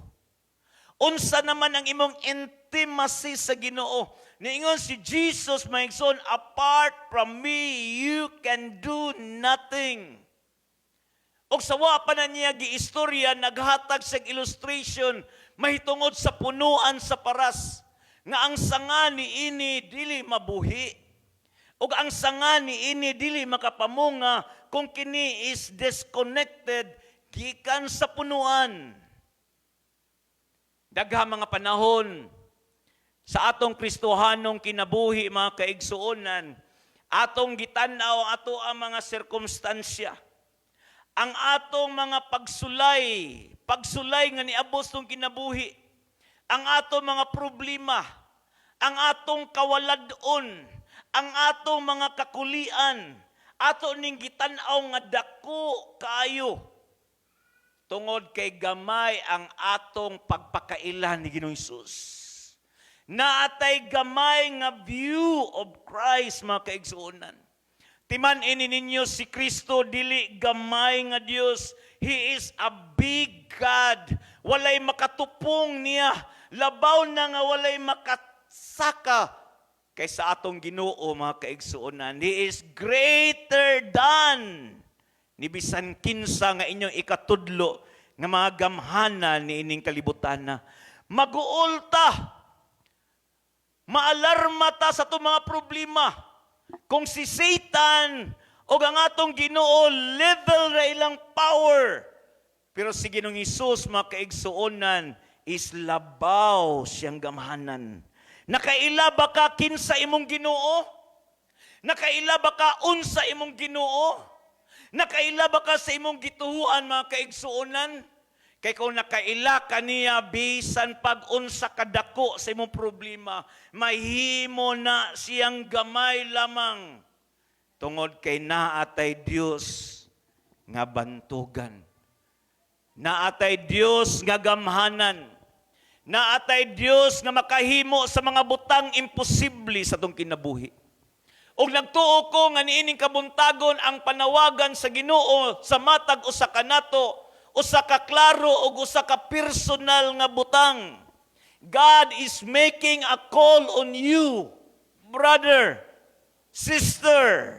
Unsa naman ang imong intimacy sa Ginoo? Niingon si Jesus, my son, apart from me, you can do nothing. Og sa wa pa na niya giistorya, naghatag sa illustration, mahitungod sa punuan sa paras, nga ang sanga ni ini dili mabuhi. Og ang sanga ni ini dili makapamunga kung kini is disconnected gikan sa punuan. Daghang mga panahon sa atong Kristohanong kinabuhi mga kaigsuonan, atong gitanaw ato ang mga sirkumstansya. ang atong mga pagsulay nga niabos tong kinabuhi, ang atong mga problema, ang atong kawaladon, ang atong mga kakulian, ato ning gitan-aw nga dako kaayo. Tungod kay gamay ang atong pagpakailan ni Ginoong Hesus. Naatay gamay nga view of Christ, mga kaigsuonan. Timan ini ninyo si Kristo dili gamay nga Dios. He is a big God. Walay makatupong niya. Labaw na nga walay makasaka kaysa atong Ginoo, mga kaigsuonan. He is greater than ni bisan kinsa nga inyong ikatudlo nga mga gamhana ni ining kalibutan na. Maguol ta. Maalarma ta sa itong mga problema. Kung si Satan o ang atong Ginoo, level ra ilang power. Pero si Ginoong Hesus, mga kaigsuonan, is labaw siyang gamhanan. Nakaila ba ka kinsa imong Ginoo? Nakaila ba ka unsa imong Ginoo? Nakaila ba ka sa imong gituhuan, mga kaigsuonan? Kay kung nakaila ka niya, bisan pag-unsa kadako sa imong problema, mahimo na siyang gamay lamang. Tungod kay naatay Dios nga bantugan. Naatay Dios nga gamhanan. Naatay Dios nga makahimo sa mga butang imposible sa itong kinabuhi. Og nagtuo ko nga niining kabuntagon ang panawagan sa Ginoo sa matag usa ka nato, usa ka klaro o usa ka personal nga butang. God is making a call on you, brother, sister.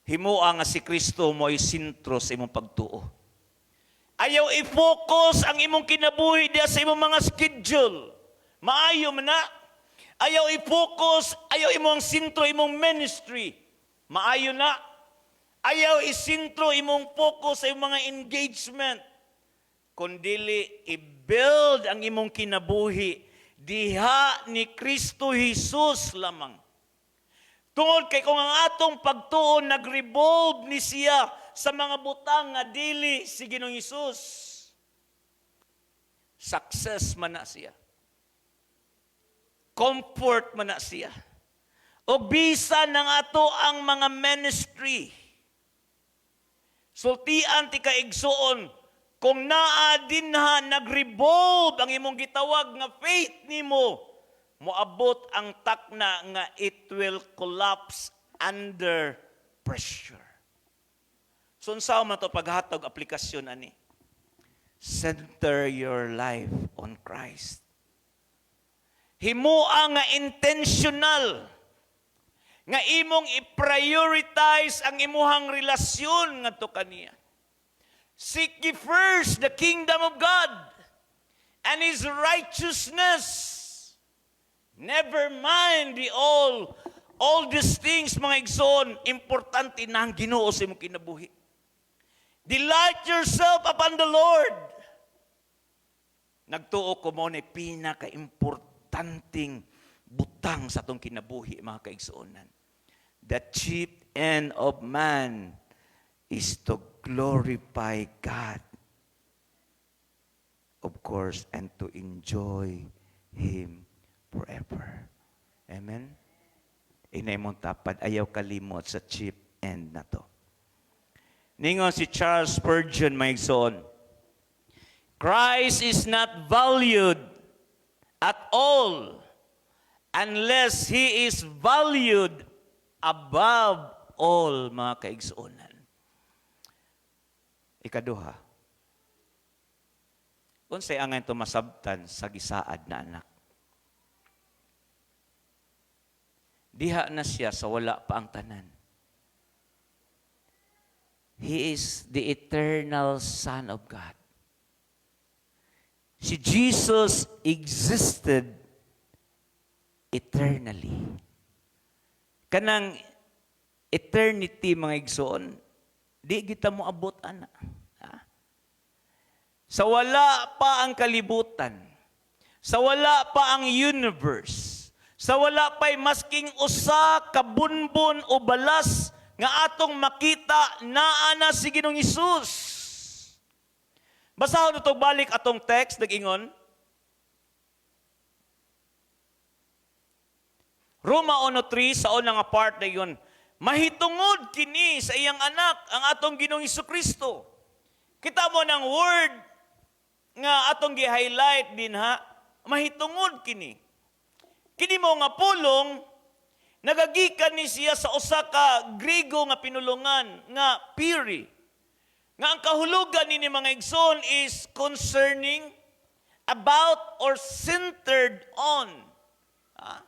Himua nga si Kristo mo ay sintro sa imong pagtuo. Ayaw i-focus ang imong kinabuhi diya sa imong mga schedule. Maayo man na. Ayaw i-focus, ayaw imong sintro imong ministry. Maayo na. Ayaw isintro imong focus sa imong mga engagement. Kundili i-build ang imong kinabuhi diha ni Kristo Jesus lamang. Tungod kay kung ang atong pagtuon nag-revolve ni siya sa mga butang nga dili si Ginoong Hesus, success man na siya. Comfort man na siya. O bisan ng ato ang mga ministry. Sultian ti kaigsuon, kung naa dinha nag-revolve ang imong gitawag nga faith nimo, moabot ang takna nga it will collapse under pressure. So unsa man to paghatag aplikasyon ani? Center your life on Christ. Himua nga intentional nga imong i-prioritize ang imuhang relasyon ngadto kaniya. Seek ye first the kingdom of God and His righteousness. Never mind all these things, mga igsoon, importante na ang Ginoo sa imong kinabuhi. Delight yourself upon the Lord. Nagtuo ko mo na pinaka-importanting butang sa itong kinabuhi, mga kaigsuonan. The chief end of man is to glorify God, of course, and to enjoy Him forever. Amen? Inay mong tapad, ayaw kalimot sa chief end na to. Ningon si Charles Spurgeon, my son, Christ is not valued at all unless He is valued above all, mga kaigsuonan. Ikaduha, unsay angay ito masabtan sa gisaad na anak. Diha na siya sa wala pa ang tanan. He is the eternal Son of God. Si Jesus existed eternally. Kanang eternity, mga igsoon, di kita mo abot, ana. Sa wala pa ang kalibutan, sa wala pa ang universe, sa wala pa'y masking usa, kabunbon o balas nga atong makita naa na si Ginoong Hesus. Basahon ito balik atong text, nag-ingon. Roma 1:3 sa unang nga part na yun. Mahitungod kini sa iyang anak, ang atong Ginoong Hesukristo. Kita mo ng word nga atong gi-highlight din ha. Mahitungod kini. Kini mo nga pulong, nagagikan ni siya sa usa ka Griego nga pinulungan, nga piri. Nga ang kahulugan ni mga igsoon is concerning, about, or centered on. Ha?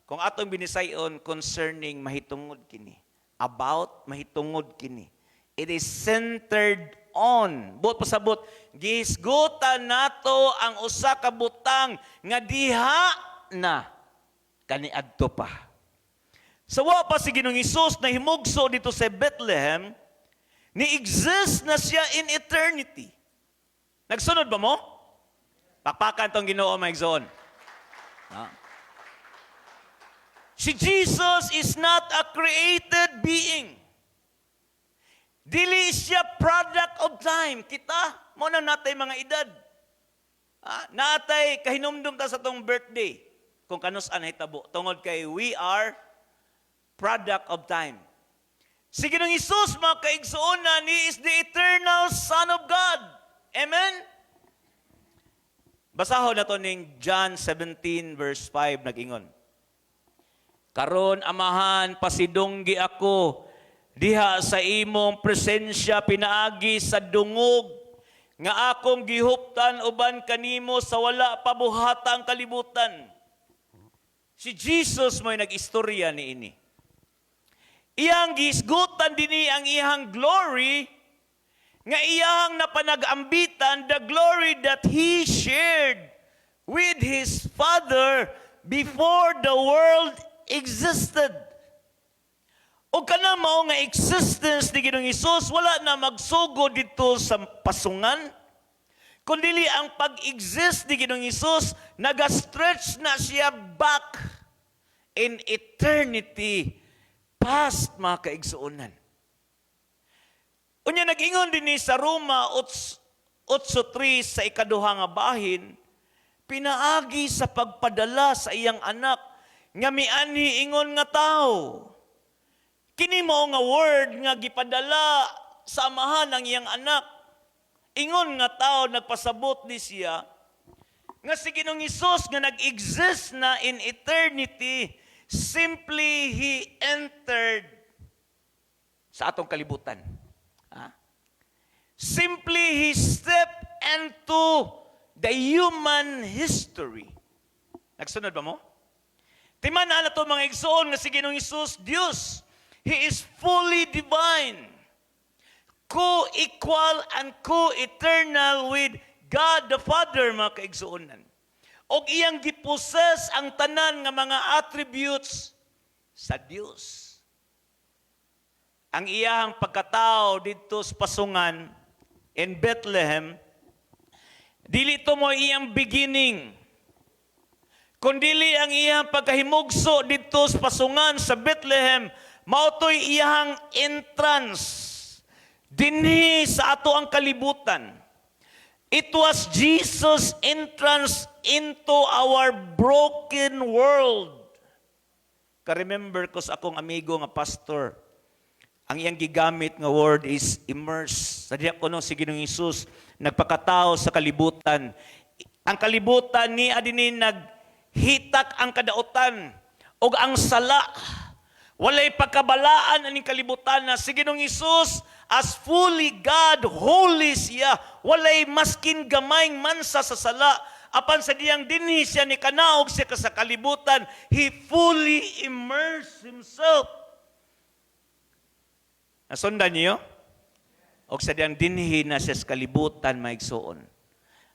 Kung atong binisayon, concerning, mahitungod kini. About, mahitungod kini. It is centered on. Buot pasabot, gihisgutan nato ang usa ka butang nga diha na kaniadto pa. Sa wa pa si Ginoong Hesus na himugso dito sa Bethlehem, ni-exist na siya in eternity. Nagsunod ba mo? Pakpakan tong Ginoo maigsoon. Si Jesus is not a created being. Dili siya product of time. Kita, mo na natay mga edad. Natay, kahinumdum ta sa tong birthday. Kung kanus anay tabo. Tungod kay we are product of time. Si Ginoong Hesus, mga kaigsuonan, He is the eternal Son of God. Amen? Basahon na to ning John 17 verse 5 nag-ingon. Karon amahan, pasidunggi ako, diha sa imong presensya pinaagi sa dungog, nga akong gihuptan uban kanimo sa wala pabuhatang kalibutan. Si Jesus mo'y nag-istorya ni ini. Iyang gisgutan dinhi ang iyang glory, nga iyang napanag-ambitan, the glory that He shared with His Father before the world existed. O kana mao nga existence ni Ginoong Hesus wala na magsugo dito sa pasungan, kundi ang pag-exist ni Ginoong Hesus naga-stretch na siya back in eternity past, mga kaigsuonan. Unya nag-ingon din sa Roma 8:3 sa ikaduha nga bahin, pinaagi sa pagpadala sa iyang anak nga mianhi ingon nga tao. Kini mao nga word nga gipadala sa amahan ng iyang anak. Ingon nga tao nagpasabot ni siya nga si Ginoong Hesus nga nag-exist na in eternity, simply He entered sa atong kalibutan. Simply He stepped into the human history. Nagsunod ba mo? Timan-an na ito mga igsoon nga si Ginoong Hesus, Diyos. He is fully divine. Co-equal and co-eternal with God the Father, mga kaigsuonan. O iyang giposes ang tanan nga mga attributes sa Diyos. Ang iyang pagkatao dito sa pasungan in Bethlehem, dili ito mo iyang beginning, kundili ang iyang pagkahimugso dito sa pasungan sa Bethlehem, mautoy iyang entrance dinhi sa ato ang kalibutan. It was Jesus' entrance into our broken world. Ka-remember ko sa akong amigo nga pastor, ang iyang gigamit nga word is immerse. Sa diya ko no, si Ginoong Hesus, nagpakatao sa kalibutan. Ang kalibutan ni adini naghitak ang kadautan o ang sala. Walay pagkabalaan aning kalibutan na si Ginoong Hesus as fully God, holy siya. Walay maskin gamayng mansa sa sala. Apan sa diyang dinhi siya ni kanaog siya sa kalibutan, He fully immersed Himself. Nasundan niyo? O sa diyang dinhi na siya sa kalibutan, maigsoon.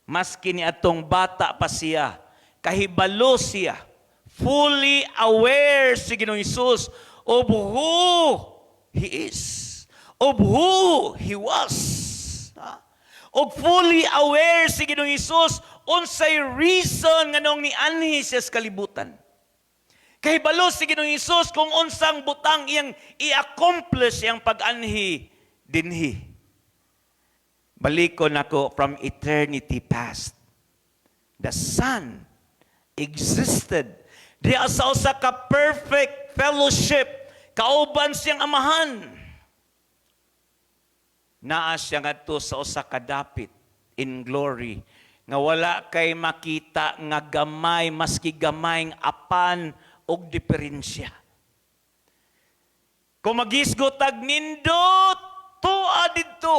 Maski ni atong bata pa siya, kahibalo siya, fully aware si Ginoong Hesus of who He is, of who He was. Og fully aware si Ginoong Hesus unsay reason nga nung ni anhi siya sa kalibutan. Kay balo si Ginoong Hesus kung unsang butang iyang i-accomplish iyang pag-anhi dinhi. Balikon ako from eternity past. The Son existed. Diya sa usa ka perfect fellowship, kauban siyang amahan. Naa siya ngadto sa usa ka dapit in glory nga wala kay makita nga gamay maski gamay ng apan og diferensya. Kung maghisgot tag nindot tuwa didto.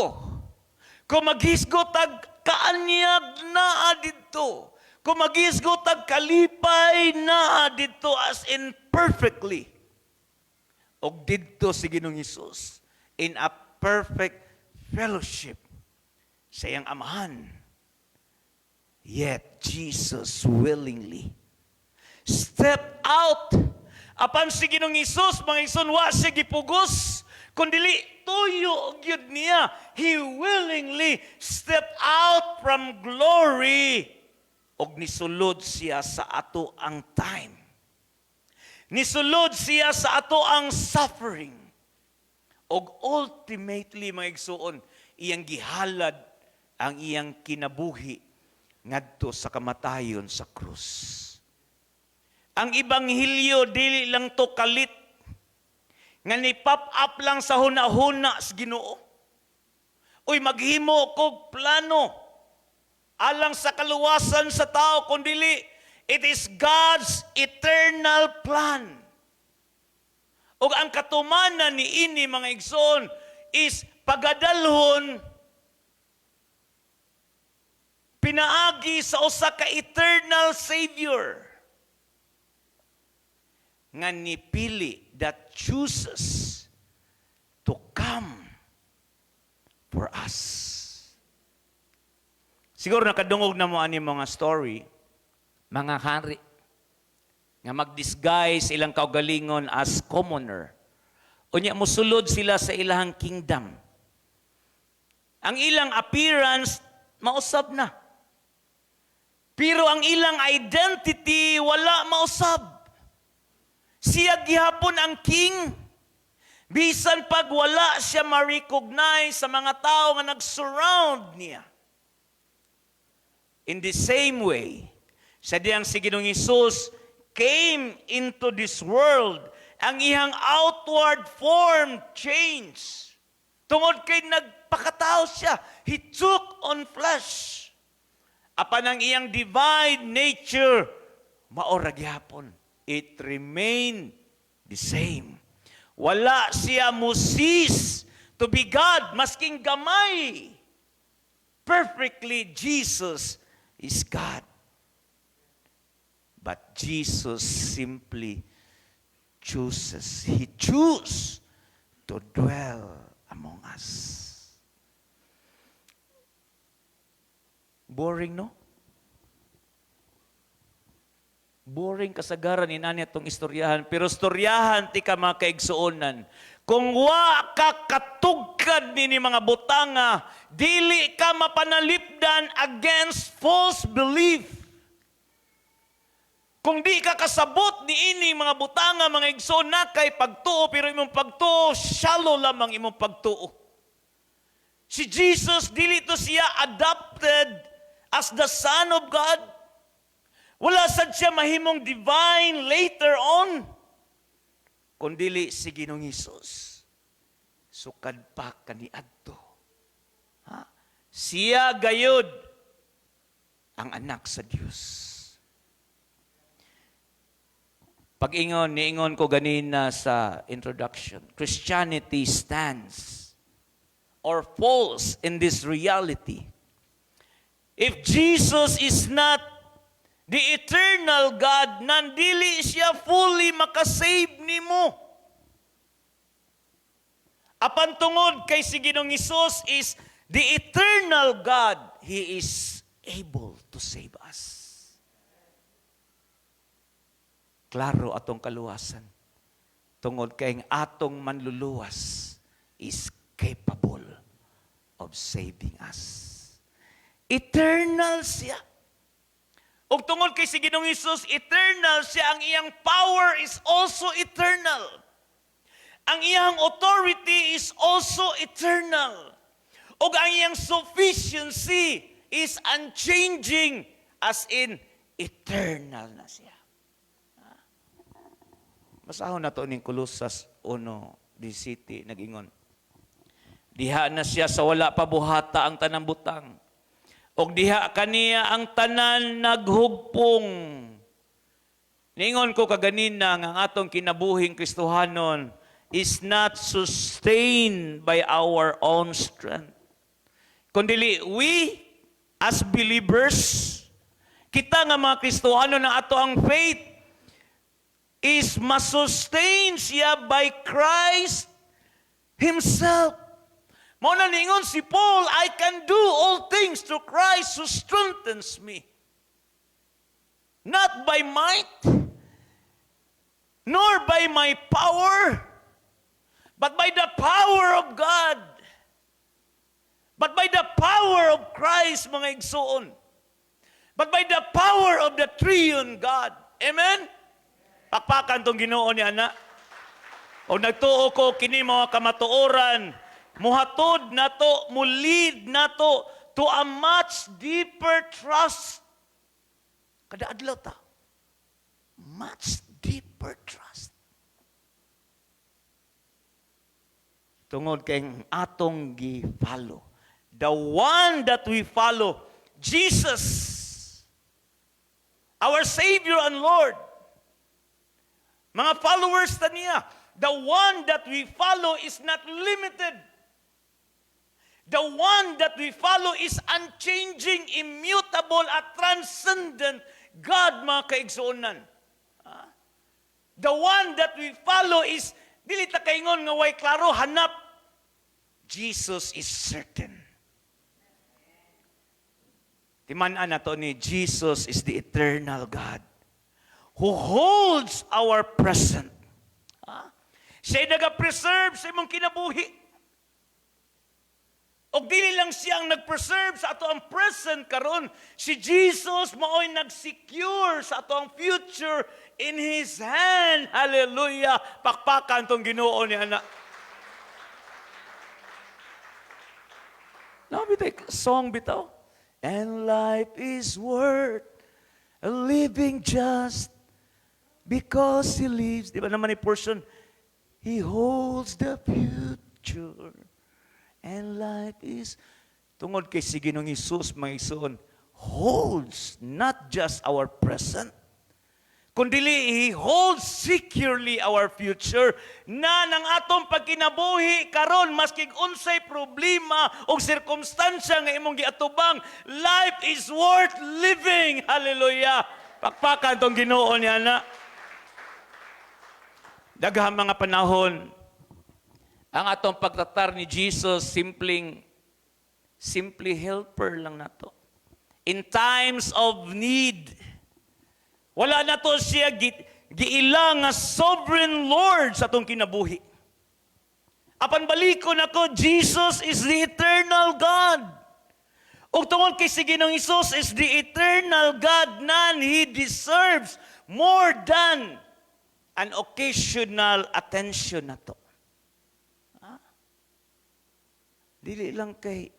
Kung maghisgot tag kaanyag naa didto. Kung maghisgot tag kalipay naa didto as in perfectly. Og didto si Ginoong Hesus in a perfect fellowship sa iyang amahan. Yet Jesus willingly stepped out. Apan si Ginoong Hesus, mga igsoon, wa siya gipugos, kundili tuyo gyud niya. He willingly stepped out from glory og nisulod siya sa ato ang time. Nisulod siya sa ato ang suffering. Og ultimately, mga igsoon, iyang gihalad ang iyang kinabuhi ngadto sa kamatayon sa krus. Ang Ibanghilyo dili lang to kalit nga ni-pop up lang sa hunahuna sa Ginoo. Uy, maghimo kog plano alang sa kaluwasan sa tao, kundili it is God's eternal plan. O ang katumanan ni ini, mga igsoon, is pagadalhon pinaagi sa usa ka eternal Savior nga nipili that chooses to come for us. Siguro nakadungog na mo ani mga story, mga hari nga mag-disguise ilang kaugalingon as commoner. Unya mosulod sila sa ilahang kingdom. Ang ilang appearance mausab na. Pero ang ilang identity wala mausab. Siya gihapon ang king. Bisan pag wala siya ma-recognize sa mga tao nga nag-surround niya. In the same way, sa diyang si Ginoong Hesus came into this world, ang iyang outward form changed. Tungod kay nagpakatao siya, He took on flesh. Apan ang iyang divine nature, maora gyapon. It remained the same. Wala siya mo cease to be God, masking gamay. Perfectly, Jesus is God. But Jesus simply chooses. He chose to dwell among us. Boring, no? Boring kasagaran ni nani atong istoryahan. Pero istoryahan ti ka mga kaigsuonan. Kung wa ka katugkad ni mga butanga, dili ka mapanalipdan against false belief. Kung di ka kasabot ni ini mga butanga, mga igsoon na kay pagtuo, pero imong pagtuo, shallow lamang imong pagtuo. Si Jesus, dili to siya adopted as the Son of God. Wala sad siya mahimong divine later on. Kundili si Ginoong Hesus. Sukad pa kaniadto. Siya gayud ang anak sa Dios. Pag-ingon, niingon ko ganina sa introduction, Christianity stands or falls in this reality. If Jesus is not the eternal God, nandili siya fully makasave nimo. Apan tungod kay si Ginoong Hesus is the eternal God, He is able to save us. Klaro atong kaluwasan. Tungod kay ang atong manluluwas is capable of saving us. Eternal siya. Ug tungod kay si Ginoong Hesus eternal siya, ang iyang power is also eternal. Ang iyang authority is also eternal. Ug ang iyang sufficiency is unchanging, as in eternal na siya. Masahon na to ning Kolosas 1:17 nag-ingon. Diha na siya sa wala pa buhata ang tanang butang. Og diha kaniya ang tanan naghugpong. Ningon ko kaganina nga ang atong kinabuhing Kristohanon is not sustained by our own strength. Kundili, we as believers, kita nga mga Kristohanon na ato ang faith is masustain siya by Christ Himself. Mao na ningon si Paul, I can do all things through Christ who strengthens me. Not by might, nor by my power, but by the power of God. But by the power of Christ, mga igsoon. But by the power of the triune God. Amen? Pakpakan tong Ginoo ni ana. O nagtuo ko kini mga kamatuoran, muhatod nato, mulid nato to a much deeper trust. Kada adlaw ta. Much deeper trust. Tungod kay atong gi-follow. The one that we follow, Jesus, our Savior and Lord. Mga followers ta niya, the one that we follow is not limited. The one that we follow is unchanging, immutable, at transcendent God, mga kaigsuonan. The one that we follow is, dili ta kaingon nga way klaro, hanap. Jesus is certain. Timan-an na to ni Jesus is the eternal God who holds our present. Siya'y nag-preserve sa imong kinabuhi. O dili lang siya ang nag-preserve sa ato ang present karon, si Jesus mao'y nag-secure sa ato ang future in His hand. Hallelujah! Pakpakan tong Ginoo ni ana. Now, bitaw, song bitaw. And life is worth living just because He lives. Di ba naman ni portion? He holds the future. And life is, tungod kay si Ginoong Hesus, mga igsoon, holds not just our present, kundili He holds securely our future, na nang atong pagkinabuhi karon maski unsay problema o sirkumstansya nga imong giatubang, life is worth living. Hallelujah! Pakpakan tong Ginoo niya na. Daghang mga panahon, ang atong pagtatar ni Jesus, simply helper lang nato. In times of need, wala na to siya giilang nga sovereign Lord sa atong kinabuhi. Apan balikon ako, Jesus is the eternal God. Ug tungod kay si Ginoong Hesus is the eternal God, none He deserves more than an occasional attention na to. Dili lang kay,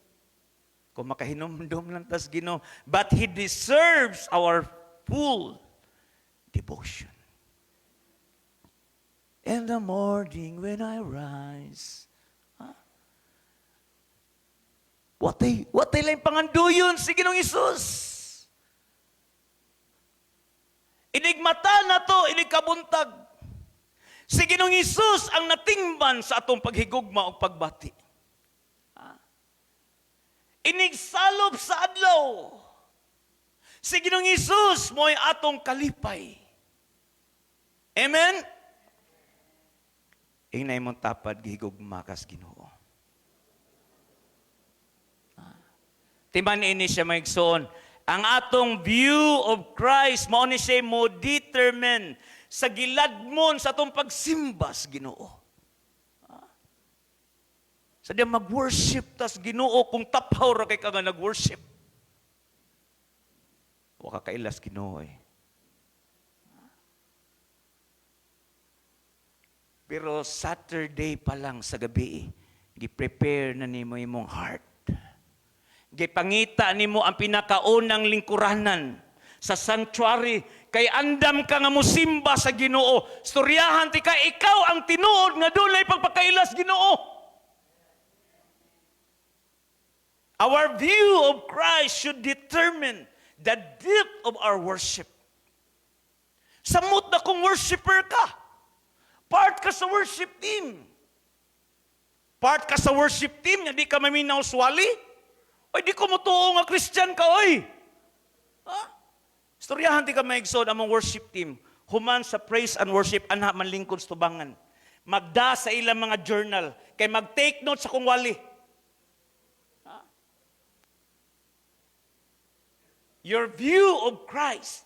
kung makahinumdum lang tas Ginoo, but He deserves our full devotion. In the morning when I rise, what ay lang panganduyon si Ginoong Hesus. Inigmata na to, inigkabuntag. Si Ginoong Hesus ang natingban sa atong paghigugma o pagbati. Inigsalob sa adlaw. Si Ginoong Hesus mo'y atong kalipay. Amen? Ingnay mong tapad, gihigugma kas Ginoo. Timan ini siya maigsoon. Ang atong view of Christ, mao ni siya mo determine sa giladmon sa atong pagsimba sa Ginoo. Sa diya mag-worship tas Ginoo kung tapaw ra kay ka nga nag-worship. Wa ka kailas Ginoo eh. Pero Saturday pa lang sa gabi, gi-prepare na nimo imong heart. Gipangita nimo ang pinakaunang lingkuranan sa sanctuary kay andam ka nga mosimba sa Ginoo. Storyahan ti ka ikaw ang tinuod nga dunay pagpakailas Ginoo. Our view of Christ should determine the depth of our worship. Samot na kung worshiper ka. Part ka sa worship team. Part ka sa worship team, nga di ka maminaw swali. Oy, di ko mutuo nga Christian ka, oy. Ha? Storyahan ti ka maigsoon among worship team. Human sa praise and worship, anha man lingkod sa tubangan. Magda sa ilang mga journal. Kay mag-take note sa kung wali. Your view of Christ,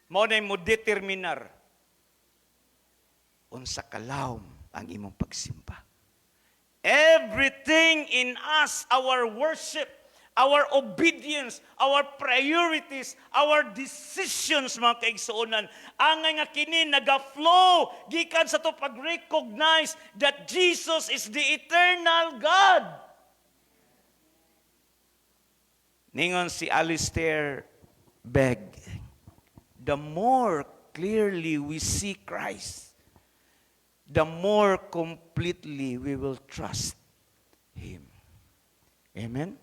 mao na mo determinar unsa kalawom ang imong pagsimba. Everything in us, our worship, our obedience, our priorities, our decisions, mga kaigsuonan, angay nga kini naga-flow gikan sa to pag-recognize that Jesus is the eternal God. Ningon si Alistair Begg, the more clearly we see Christ, the more completely we will trust Him. Amen?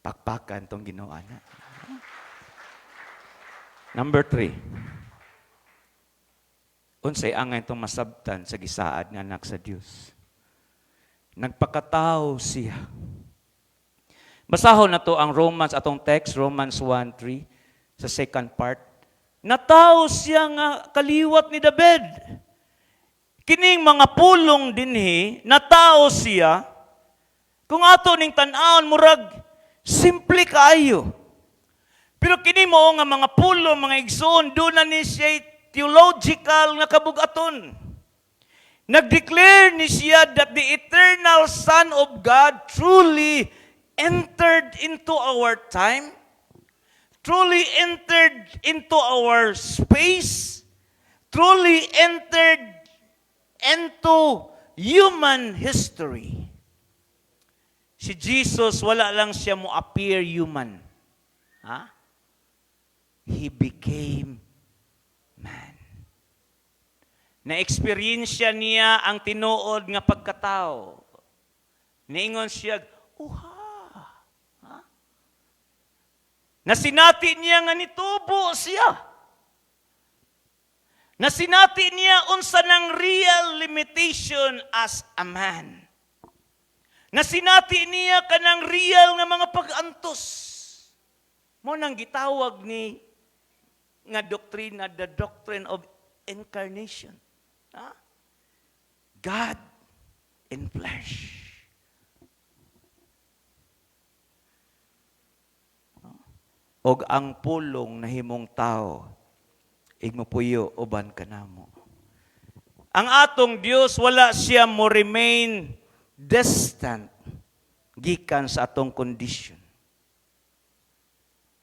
Pakpakan tong ginawa na. Number 3. Unsay angay itong masabtan sa gisaad nga anak sa Dios. Nagpakatao siya. Basahon na to ang Romans, atong text, Romans 1:3, sa second part. Natao siya nga kaliwat ni David. Kining mga pulong dinhi, natao siya, kung ato ning tan-awon murag, simple kaayo. Pero kini mo nga mga pulong, mga igsoon, doon na ni siya theological nga kabugaton. Nag-declare ni siya that the eternal Son of God truly entered into our time, truly entered into our space, truly entered into human history. Si Jesus, wala lang siya mo appear human. Ha? He became man. Na-experience niya ang tinuod nga pagkatao. Niingon siya, nasinati niya nga nitubo siya. Nasinati niya unsa ng real limitation as a man. Nasinati niya kanang real nga mga pag-antos. Mo nang gitawag ni nga doktrina, the doctrine of incarnation. Ha? God in flesh. Og ang pulong na himong tao, igmupuyo uban kanamo. Ang atong Dios wala siya mo remain distant gikan sa atong condition.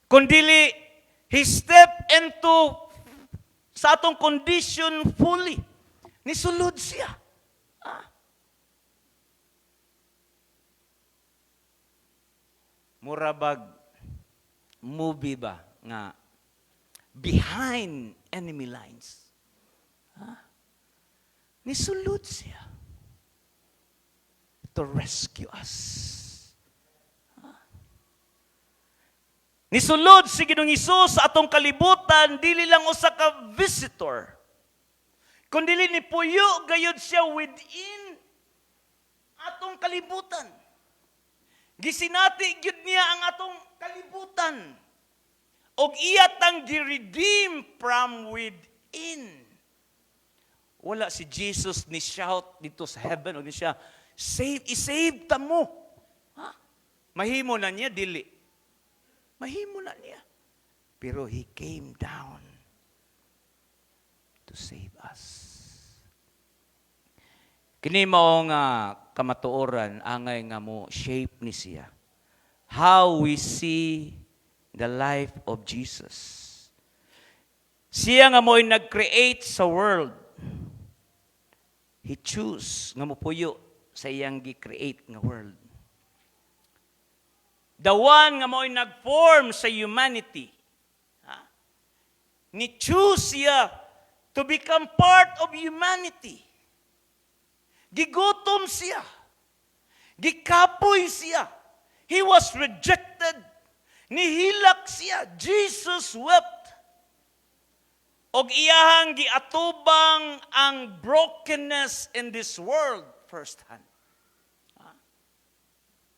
Kundili, He stepped into sa atong condition fully. Nisulod siya. Murabag movie ba nga behind enemy lines. Nisulod siya to rescue us. Nisulod si Ginoong Hesus sa atong kalibutan, dili lang usa ka visitor, kundi ni puyo gayud siya within atong kalibutan. Gisinati gyud niya ang atong kalibutan. Og iya tang gi-redeem from within. Wala si Jesus ni shout dito sa heaven o ni siya, isave ta mo. Ha? Mahimo na niya, dili. Mahimo na niya. Pero He came down to save us. Kini mao nga kamatuoran, angay nga mo shape ni siya. How we see the life of Jesus. Siya nga mo'y nag-create sa world. He choose nga mopuyo sa iyang gi-create nga world. The one nga mo'y nag-form sa humanity. Ni choose siya to become part of humanity. Gigutom siya. Gikapoy siya. He was rejected. Nihilak siya. Jesus wept. Og iyahang giatubang ang brokenness in this world firsthand.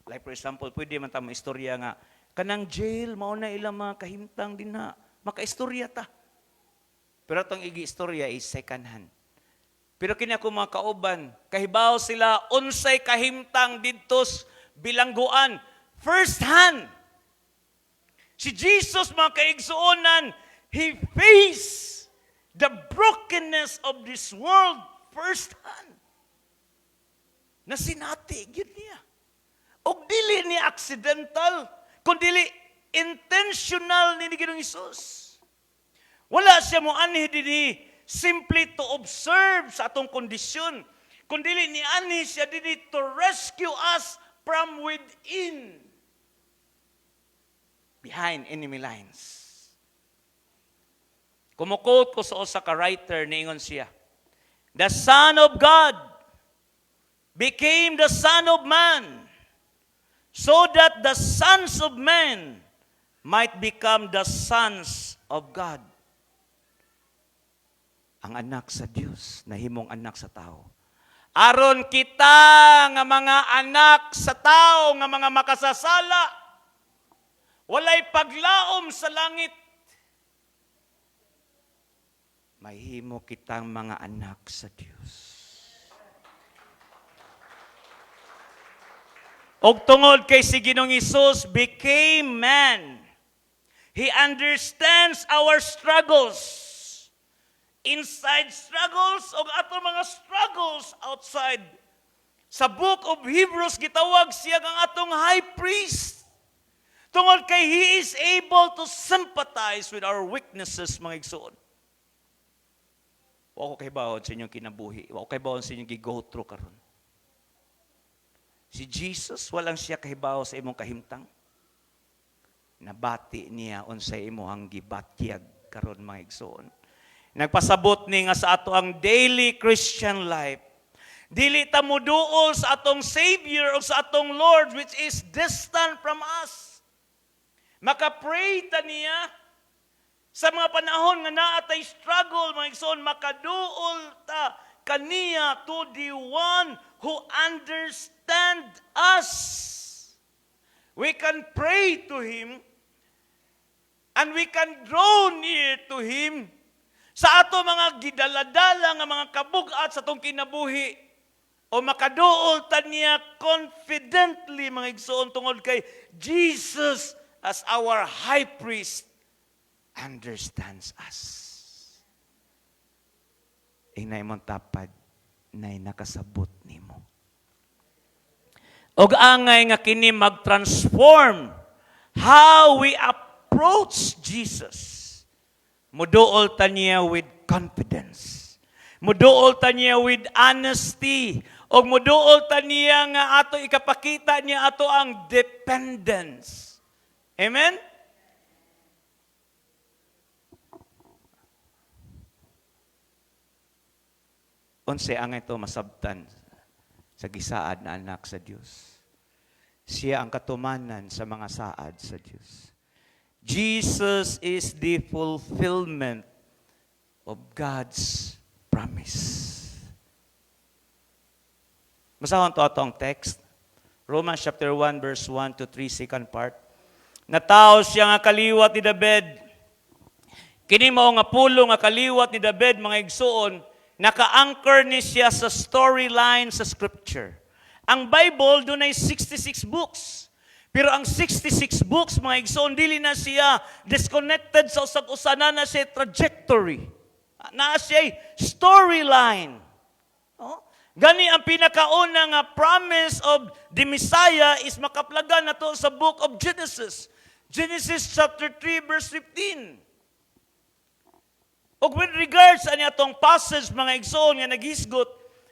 Like for example, pwede man tamo istorya nga, kanang jail, mao na ilang mga kahimtang din na, makaistorya ta. Pero itong igi-istorya is second hand. Pero kini ako mga kauban, kahibaw sila, unsay kahimtang didtos bilangguan, first hand. Si Jesus, mga kaigsuonan, He faced the brokenness of this world first hand. Nasinati, yun niya. O dili ni accidental, kundi intentional ni Ginoong Hesus. Wala siya mo anhi dini simply to observe sa atong kondisyon, kundi ni anhi siya dini to rescue us from within, behind enemy lines. Kumukot ko sa usa ka writer, niingon siya, the Son of God became the Son of Man so that the sons of men might become the sons of God. Ang anak sa Dios, nahimong anak sa tao. Aron kita nga mga anak sa tao, nga mga makasasala, walay paglaom sa langit, mahimo kitang mga anak sa Dios. Og tungod kay si Ginoong Hesus became man, He understands our struggles. Inside struggles o ato mga struggles outside. Sa book of Hebrews, gitawag siya ang atong high priest. Tungod kay He is able to sympathize with our weaknesses, mga igsoon. Wa ko kahibawon sa inyong kinabuhi. Wa ko kahibawon sa inyong gi-go through karon. Si Jesus, walang siya kahibaw sa imong kahimtang. Nabati niya unsay imo ang gibatyag karon, mga igsoon. Nagpasabot ni nga sa ato ang daily Christian life. Dili ta moduol sa atong Savior o sa atong Lord which is distant from us. Maka-pray ta niya sa mga panahon nga naatay struggle, mga igsoon, makaduol ta kaniya to the one who understand us. We can pray to Him and we can draw near to Him sa ato mga gidaladala nga mga kabugat sa atong kinabuhi o makaduol ta niya confidently, mga igsoon, tungod kay Jesus as our high priest understands us. Inay mong tapad na nakasabot nimo. Og angay nga kini mag-transform how we approach Jesus. Muduol ta niya with confidence. Muduol ta niya with honesty. O muduol ta niya nga ato ikapakita niya ato ang dependence. Amen? Unsa ang ito masabtan sa gisaad na anak sa Dios. Siya ang katumanan sa mga saad sa Dios. Jesus is the fulfillment of God's promise. Masahon to atong text. Romans chapter 1 verse 1 to 3, second part. Nataos siya nga kaliwat ni David. Kini mao nga pulo nga kaliwat ni David, mga igsuon, naka-anchor ni siya sa storyline sa scripture. Ang Bible dunay 66 books. Pero ang 66 books, mga igsoon, dili na siya disconnected sa usag-usa na siya trajectory. Na siya storyline. Oh? Gani ang pinakauna nga promise of the Messiah is makaplagan na to sa book of Genesis. Genesis chapter 3 verse 15. Og with regards sa atong passage mga igsoon nga naghisgot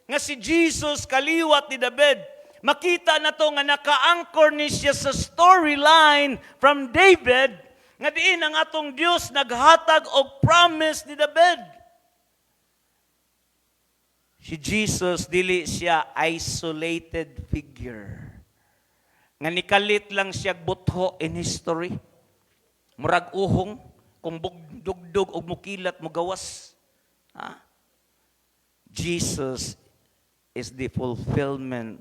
nga si Jesus kaliwat ni David, makita na to nga naka-anchor ni siya sa storyline from David nga diin ang atong Dios naghatag og promise ni David. Si Jesus dili siya isolated figure. Nga nikalit lang siya butho in history. Murag uhong kung dugdog og mukilat mo gawas. Ha? Jesus is the fulfillment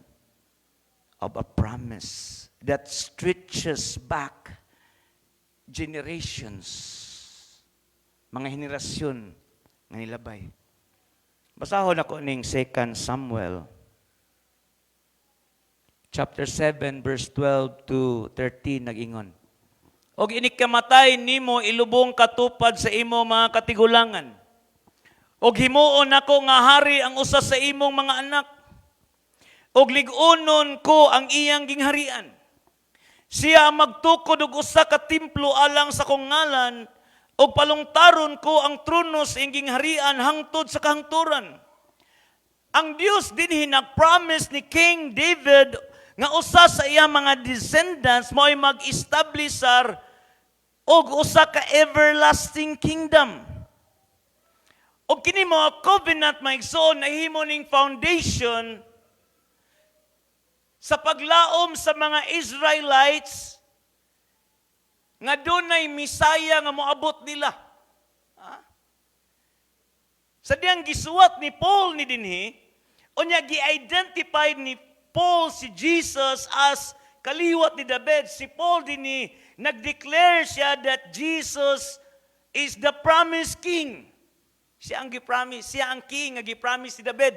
of a promise that stretches back generations, mga henerasyon nga nilabay. Basahon ako ning 2 Samuel chapter 7 verse 12 to 13 nag-ingon. Og inikamatay nimo ilubong katupad sa imo mga katigulangan. Og himuon nako nga hari ang usa sa imong mga anak. Og lig-unon ko ang iyang gingharian. Siya ang magtukod og usa ka templo alang sa kong ngalan, og palungtaron ko ang trono sa iyang gingharian hangtod sa kahangturan. Ang Dios dinhi nag-promise ni King David nga usa sa iyang mga descendants mo'y mag-establishar og usa ka everlasting kingdom. O kini mga covenant mga igsoon na himo ning foundation sa paglaom sa mga Israelites nga dunay Misaya nga moabot nila. Ha? Sa diyang gisuwat ni Paul ni dinhi, unya gi-identify ni Paul si Jesus as kaliwat ni David. Si Paul dinhi nag-declare siya that Jesus is the promised king. Siya ang gipromise, siya ang king nga gipromise si David.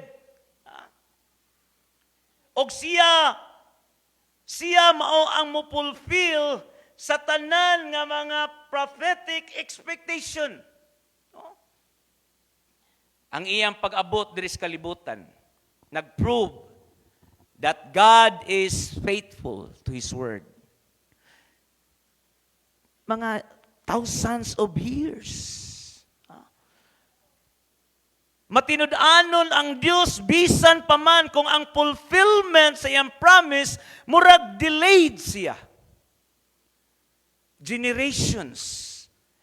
Og siya mao ang mo-fulfill sa tanan nga mga prophetic expectation. No? Ang iyang pag-abot diri sa kalibutan nag-prove that God is faithful to His word. Mga thousands of years. Matinud-anon ang Dios bisan pa man kung ang fulfillment sa iyang promise murag delayed siya. Generations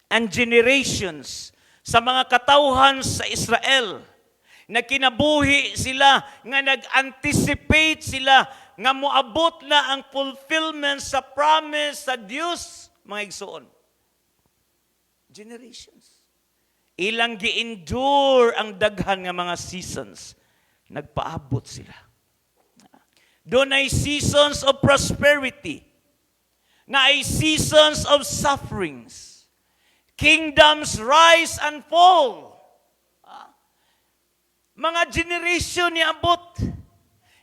and generations sa mga katawhan sa Israel na kinabuhi sila, nga nag-anticipate sila nga moabot na ang fulfillment sa promise sa Dios, mga igsoon. Generations. Ilang gi-endure ang daghan nga mga seasons. Nagpaabot sila. Doon ay seasons of prosperity. Na ay seasons of sufferings. Kingdoms rise and fall. Mga generation ni abot.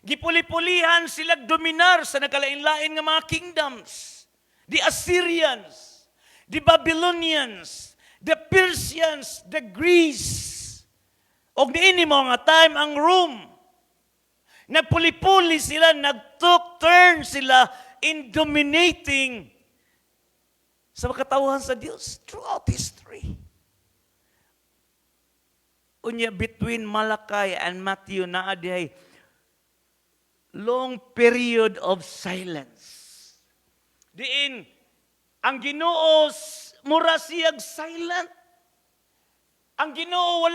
Gipuli-pulihan sila dominar sa nagkalain-lain nga mga kingdoms. The Assyrians, the Babylonians, the Persians, the Greece, og niini mo nga time ang Rome. Nagpuli-puli sila, nag-took turn sila in dominating sa katawhan sa Dios throughout history. Unya between Malachi and Matthew naa dihay long period of silence. Diin ang Ginoo mura siyag silent. Ang Ginoo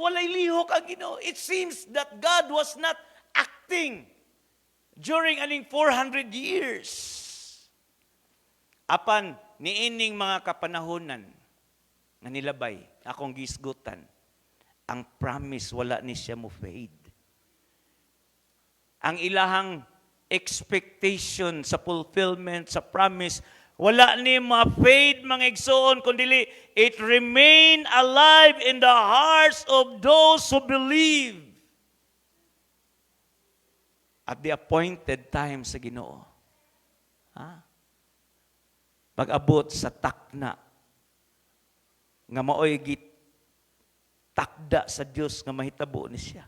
walay lihok ang Ginoo. It seems that God was not acting during aning 400 years. Apan niining mga kapanahonan nga nilabay akong gisgutan, ang promise wala ni siya mo fade. Ang ilahang expectation sa fulfillment sa promise wala ni ma-fade mga igsoon, kundi it remain alive in the hearts of those who believe at the appointed time sa Ginoo. Ha? Pag-abot sa takna nga maoy gitakda sa Dios nga mahitabo ni siya.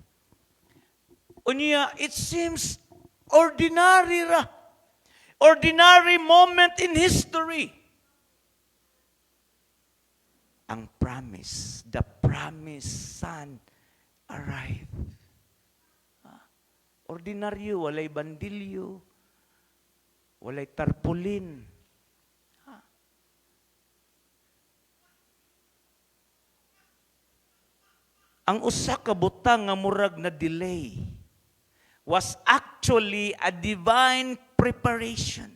Unya, it seems ordinary ra. Ordinary moment in history. ang promise, the promised Son arrived. Ordinaryo, walay bandilyo, walay tarpulin. Ang usa ka butang nga murag na delay was actually a divine preparation.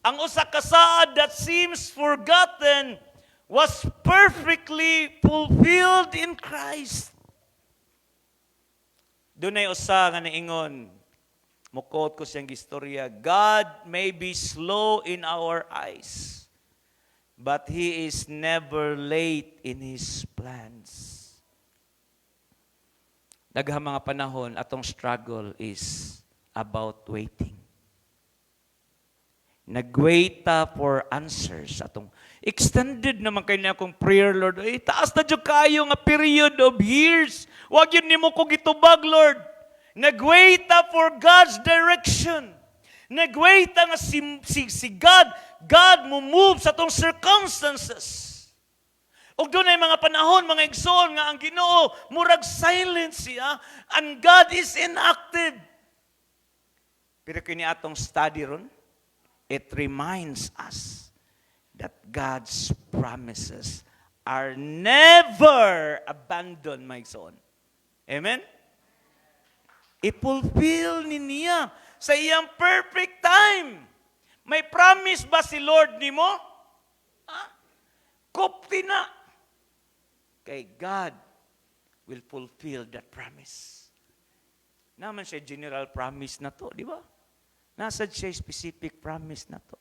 Ang usa ka saad that seems forgotten was perfectly fulfilled in Christ. Dunay usa nga niingon, mukot ko siyang istorya, God may be slow in our eyes, but He is never late in His plans. Daghang mga panahon, atong struggle is about waiting. Nagwaita for answers. Atong extended naman kayo na akong prayer, Lord. Ay, taas na dyan kayo nga period of years. Huwag yun ni mo kong itubag, Lord. Nagwaita for God's direction. Nagwaita nga si God. God mo move sa atong circumstances. Og doon ay mga panahon, mga igsoon nga ang Ginoo murag silence siya and God is inactive. Pero kini atong study ron, it reminds us that God's promises are never abandoned, mga igsoon. Amen? I-fulfill niya sa iyang perfect time. May promise ba si Lord nimo? Kupti na. Kay God will fulfill that promise. Naman siya general promise na to, di ba? Nasa siya specific promise na to.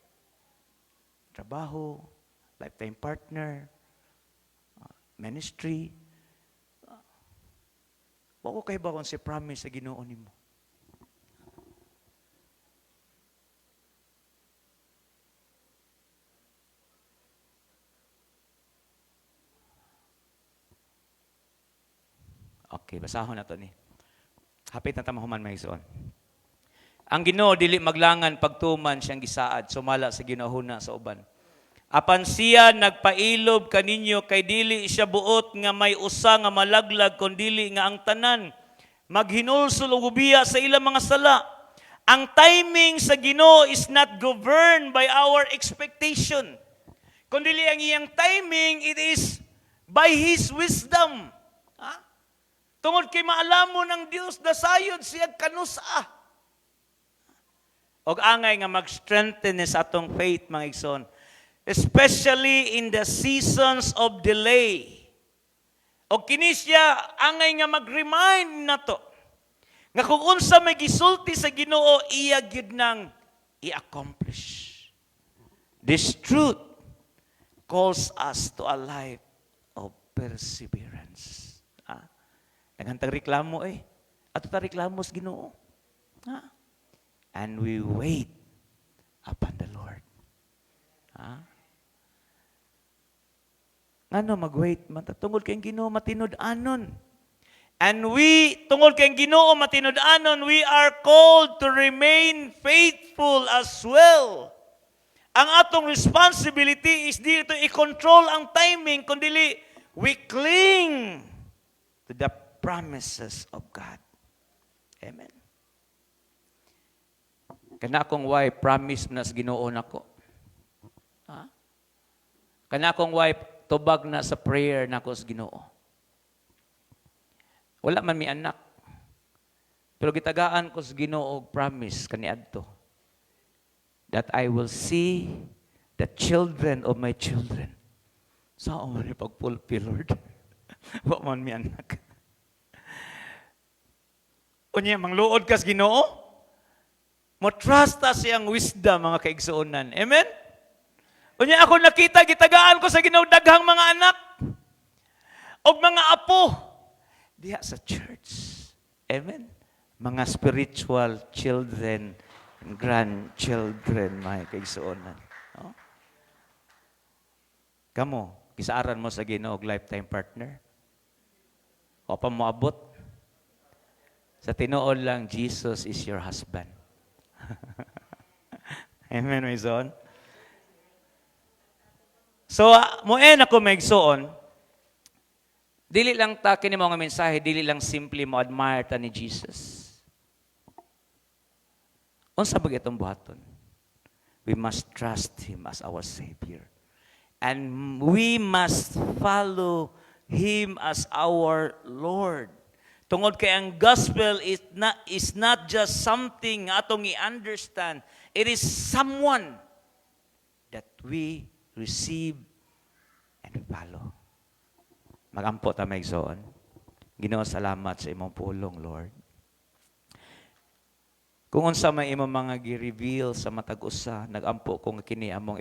Trabaho, lifetime partner, ministry. Wako kayo ba kung si promise sa Ginoo nimo? Okay, basahon na to ni. Hapit na tamahuman may isuon. Ang Ginoo dili maglangan pagtuman siyang gisaad, sumala sa ginahuna sa uban. Apan siya nagpailob kaninyo kay dili siya buot nga may usa nga malaglag kun dili nga ang tanan maghinulsol og ubiya sa ilang mga sala. Ang timing sa Ginoo is not governed by our expectation. Kundi ang iyang timing, it is by His wisdom. Tungod kay maalamon ng Dios dasayod siya kanusa. Og angay nga mag-strengthen sa atong faith, mga igsoon. Especially in the seasons of delay. Og kini siya angay nga mag-remind nato nga kung unsa may gisulti sa Ginoo, iya gyud nang i-accomplish. This truth calls us to a life of perseverance. Naghantang reklamo ato ta reklamo sa Ginoo. And we wait upon the Lord. Ano mag-wait? Tungod kay Ginoo matinud-anon. And tungod kay Ginoo matinud-anon, we are called to remain faithful as well. Ang atong responsibility is dito i-control ang timing, kundi we cling to the promises of God. Amen. Kana akong wife, promise na sa Ginoo nako. Kana akong wife, tubag na sa prayer nako sa Ginoo. Wala man mi anak. Pero gitagaan ko sa Ginoo og promise kaniadto that I will see the children of my children. Saan man ipag-fulfill, Lord? Wa man mi anak. Unya mangluod kas Ginoo, mo trust ta siyang wisdom, mga kaigsuonan. Amen? Unya ako nakita gitagaan ko sa Ginoo daghang mga anak og mga apo diha sa church. Amen? Mga spiritual children and grandchildren, mga kaigsuonan. No? Kamo, kisaaran mo sa Ginoo og lifetime partner? O pa mo abot? Sa tinuod lang, Jesus is your husband. Amen, my son? So, moen ako maigsoon, dili lang ta kini mo nga mensahe, dili lang simply mo admire ta ni Jesus. Unsa ba itong buhaton? We must trust Him as our Savior. And we must follow Him as our Lord. Tungod kay ang gospel is not just something nga atong i-understand. It is someone that we receive and follow. Magampo ta maigsoon. Ginoo, salamat sa imong pulong, Lord. Kung unsa may imong mga gi-reveal sa matag usa, nagampo ko nga kini among